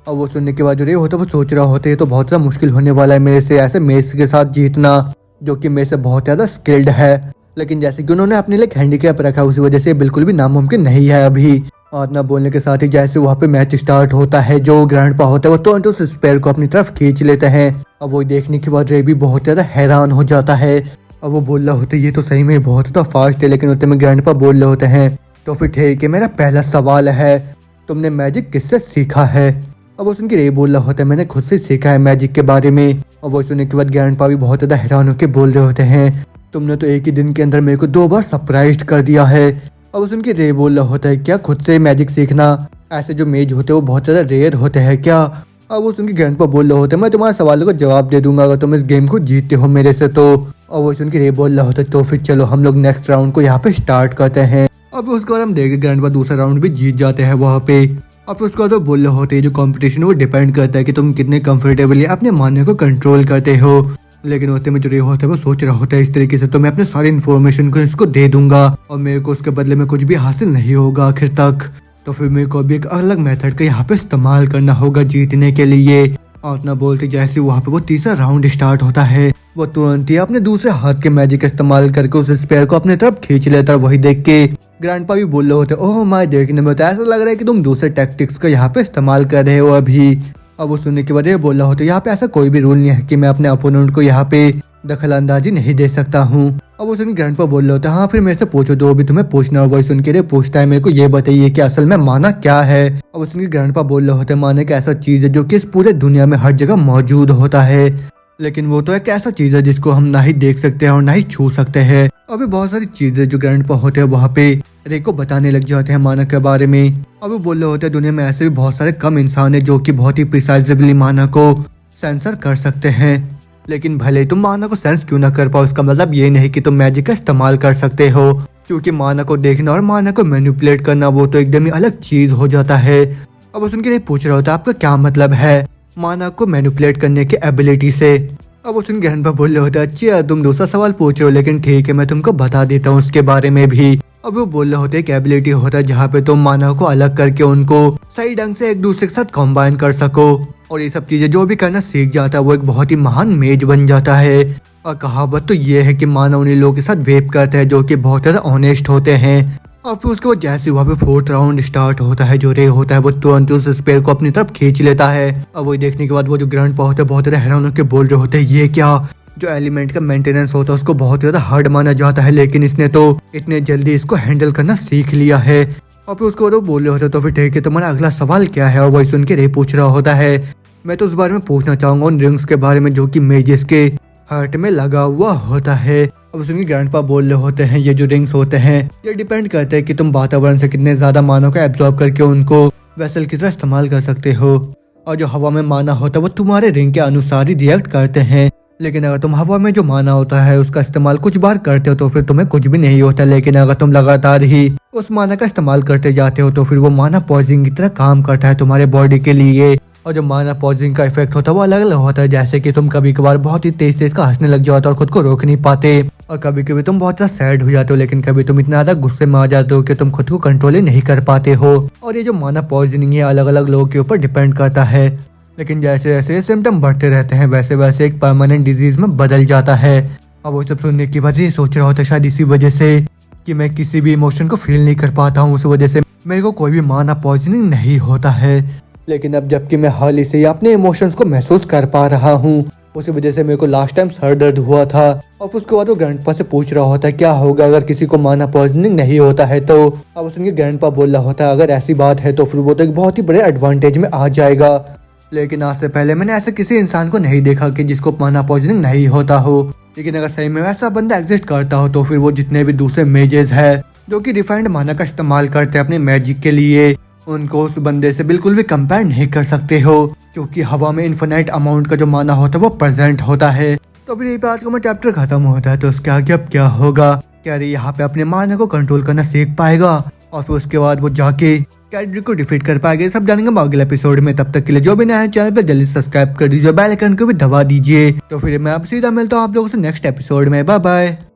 और वो सुनने के बाद जो रे होता है वो सोच रहा होता है तो बहुत ज़्यादा मुश्किल होने वाला है मेरे से ऐसे मेस के साथ जीतना, जो कि मेरे से बहुत ज़्यादा स्किल्ड है। लेकिन जैसे कि उन्होंने अपने लिए हैंडीकैप रखा उसी वजह से बिल्कुल भी नामुमकिन नहीं है अभी। और ना बोलने के साथ ही जैसे वहाँ पे मैच स्टार्ट होता है, जो ग्रैंडपा होता है वो तुरंत उस स्पेयर को अपनी तरफ खींच लेते हैं। और वो देखने के बाद रे भी बहुत ज़्यादा हैरान हो जाता है। और वो बोल रहा होता है ये तो सही में बहुत ज़्यादा फास्ट है। लेकिन उतने में ग्रैंडपा बोल रहे होते हैं तो फिर ठीक है, मेरा पहला सवाल है तुमने मैजिक किससे सीखा है। और वो सुन के रे बोल रहा होता है मैंने खुद से सीखा है मैजिक के बारे में। और वो सुनने के बाद ग्रैंडपा भी बहुत ज़्यादा हैरान होकर बोल रहे होते हैं तुमने तो एक ही दिन के अंदर मेरे को 2 बार सरप्राइज कर दिया है। और वो सुन के रे बोल रहा होता है क्या खुद से मैजिक सीखना, ऐसे जो मेज होते हैं वो बहुत ज़्यादा रेयर होते हैं क्या। और वो सुन के ग्रैंडपा बोल रहा होता है मैं तुम्हारे सवालों का जवाब दे दूंगा अगर तुम इस गेम को जीतते हो मेरे से तो। और वो सुन के रे बोल रहा होता है तो फिर चलो हम लोग नेक्स्ट राउंड को यहाँ पे स्टार्ट करते हैं। अब उसके बाद हम देखें ग्रैंडपा दूसरा राउंड भी जीत जाते हैं वहाँ पे। अब उसके बाद वो बोल रहे होते हैं जो कंपटीशन वो डिपेंड करता है कि तुम कितने कंफर्टेबली अपने मानने को कंट्रोल करते हो। लेकिन होते में जो रे होता है वो सोच रहा होता है इस तरीके से तो मैं अपने सारी इन्फॉर्मेशन को इसको दे दूंगा और मेरे को उसके बदले में कुछ भी हासिल नहीं होगा आखिर तक। तो फिर मेरे को भी एक अलग मेथड का यहाँ पे इस्तेमाल करना होगा जीतने के लिए। और ना बोलते जैसे वहाँ पे वो तीसरा राउंड स्टार्ट होता है वो तुरंत ही अपने दूसरे हाथ के मैजिक इस्तेमाल करके उस स्पेयर को अपने तरफ खींच लेता है। वही देख के ग्रैंडपा भी बोल रहे होते ओह माय, देखने में तो ऐसा लग रहा है कि तुम दूसरे टैक्टिक्स का यहाँ पे इस्तेमाल कर रहे हो अभी। अब वो सुनने के बाद ये बोल रहा होता है यहाँ पे ऐसा कोई भी रूल नहीं है कि मैं अपने अपोनेंट को यहाँ पे दखल अंदाजी नहीं दे सकता हूँ। अब वो सुन ग्रैंडपा बोल रहा होता है हाँ फिर मेरे से पूछो जो भी तुम्हें पूछना होगा। सुन के पूछता है मेरे को ये बताइए कि असल में माना क्या है। अब उसके ग्रैंडपा बोल रहे होते हैं माना एक ऐसा चीज है जो कि इस पूरे दुनिया में हर जगह मौजूद होता है, लेकिन वो तो एक ऐसा चीज है जिसको हम ना ही देख सकते हैं और ना ही छू सकते हैं। अभी बहुत सारी चीजें जो ग्रैंडपा होते हैं वहाँ पे रे को बताने लग जाते हैं माना के बारे में। अब वो बोल रहे होते हैं दुनिया में ऐसे भी बहुत सारे कम इंसान है जो कि बहुत ही प्रिसाइजली माना को सेंसर कर सकते हैं। लेकिन भले तुम माना को सेंस क्यों ना कर पाओ इसका मतलब ये नहीं कि तुम मैजिक का इस्तेमाल कर सकते हो, क्योंकि माना को देखना और माना को मैनिपुलेट करना वो तो एकदम ही अलग चीज हो जाता है। अब वो सुन के पूछ रहा होता है आपका क्या मतलब है माना को मैनिपुलेट करने की एबिलिटी से। अब वो सुन ग्रैंडपा बोल रहे होता है अच्छा तुम दूसरा सवाल पूछ रहे हो लेकिन ठीक है मैं तुमको बता देता हूँ उसके बारे में भी। अब वो बोल रहे होते हैं एक एबिलिटी होता है जहाँ पे तुम मानव को अलग करके उनको सही ढंग से एक दूसरे के साथ कॉम्बाइन कर सको और ये सब चीजें जो भी करना सीख जाता है वो एक बहुत ही महान मेज बन जाता है। और कहावत तो ये है कि मानव उन्हीं लोगों के साथ वेप करता है जो कि बहुत ज्यादा ऑनेस्ट होते हैं। और फिर उसके बाद जैसे वहाँ पे 4th राउंड स्टार्ट होता है जो रे होता है वो तुरंत उस स्पेयर को अपनी तरफ खींच लेता है। और वो देखने के बाद वो जो ग्रैंडपा होता है बहुत ज्यादा हैरान होकर बोल रहे होते हैं ये क्या, जो एलिमेंट का मेंटेनेंस होता है उसको बहुत ज्यादा हार्ड माना जाता है लेकिन इसने तो इतने जल्दी इसको हैंडल करना सीख लिया है। और फिर उसको वो बोल रहे होते तो फिर ठीक है तुम्हारा अगला सवाल क्या है। और वही सुन के रे पूछ रहा होता है मैं तो उस बारे में पूछना चाहूंगा उन रिंग्स के बारे में जो कि मेजेस के हार्ट में लगा हुआ होता है। अब उसके ग्रैंडपा बोल रहे होते हैं ये जो रिंग्स होते हैं ये डिपेंड करते हैं कि तुम वातावरण से कितने ज्यादा मानव का एब्जॉर्ब करके उनको वेसल की तरह इस्तेमाल कर सकते हो। और जो हवा में माना होता है वो तुम्हारे रिंग के अनुसार ही रिएक्ट करते हैं। लेकिन अगर तुम हवा में जो माना होता है उसका इस्तेमाल कुछ बार करते हो तो फिर तुम्हें कुछ भी नहीं होता। लेकिन अगर तुम लगातार ही उस माना का इस्तेमाल करते जाते हो तो फिर वो माना पॉइजनिंग की तरह काम करता है तुम्हारे बॉडी के लिए। और जो माना पॉइजनिंग का इफेक्ट होता है वो अलग अलग होता है, जैसे कि तुम कभी कभार बहुत ही तेज तेज का हंसने लग जाते हो और खुद को रोक नहीं पाते, और कभी कभी तुम बहुत ज्यादा सैड हो जाते हो, लेकिन कभी तुम इतना ज्यादा गुस्से में आ जाते हो कि तुम खुद को कंट्रोल ही नहीं कर पाते हो। और ये जो माना पॉइजनिंग है अलग अलग लोगों के ऊपर डिपेंड करता है, लेकिन जैसे जैसे सिम्टम बढ़ते रहते हैं वैसे वैसे एक परमानेंट डिजीज में बदल जाता है। अब वो सब सुनने के बाद ये सोच रहा होता है शायद इसी वजह से कि मैं किसी भी इमोशन को फील नहीं कर पाता हूँ, उस वजह से मेरे को कोई भी माना पॉइजनिंग नहीं होता है। लेकिन अब जबकि मैं हाल ही से अपने इमोशंस को महसूस कर पा रहा हूँ, उसी वजह से मेरे को लास्ट टाइम सर दर्द हुआ था। और उसके बाद वो ग्रैंडपा से पूछ रहा होता है क्या होगा अगर किसी को माना पॉइजनिंग नहीं होता है तो। अब उसके ग्रैंडपा बोल रहा होता है अगर ऐसी बात है तो फिर वो तो एक बहुत ही बड़े एडवांटेज में आ जाएगा, लेकिन आज से पहले मैंने ऐसे किसी इंसान को नहीं देखा कि जिसको माना पॉइजनिंग नहीं होता हो। लेकिन अगर सही में वैसा बंदा एग्जिस्ट करता हो तो फिर वो जितने भी दूसरे मेजेस है जो कि रिफाइंड माना का इस्तेमाल करते हैं अपने मैजिक के लिए, उनको उस बंदे से बिल्कुल भी कंपेयर नहीं कर सकते हो, क्योंकि हवा में इन्फिनाइट अमाउंट का जो माना होता है वो प्रेजेंट होता है। तो फिर ये आज का चैप्टर खत्म होता है तो उसके आगे अब क्या होगा, क्या रे यहाँ पे अपने माना को कंट्रोल करना सीख पाएगा और फिर उसके बाद वो जाके कैडरी को डिफीट कर पाएगा, सब जानेंगे हम अगले एपिसोड में। तब तक के लिए जो भी नया है चैनल पे जल्दी सब्सक्राइब कर दीजिए, बेल आइकन को भी दबा दीजिए। तो फिर मैं अब सीधा मिलता हूँ आप लोगों से नेक्स्ट एपिसोड में। Bye bye.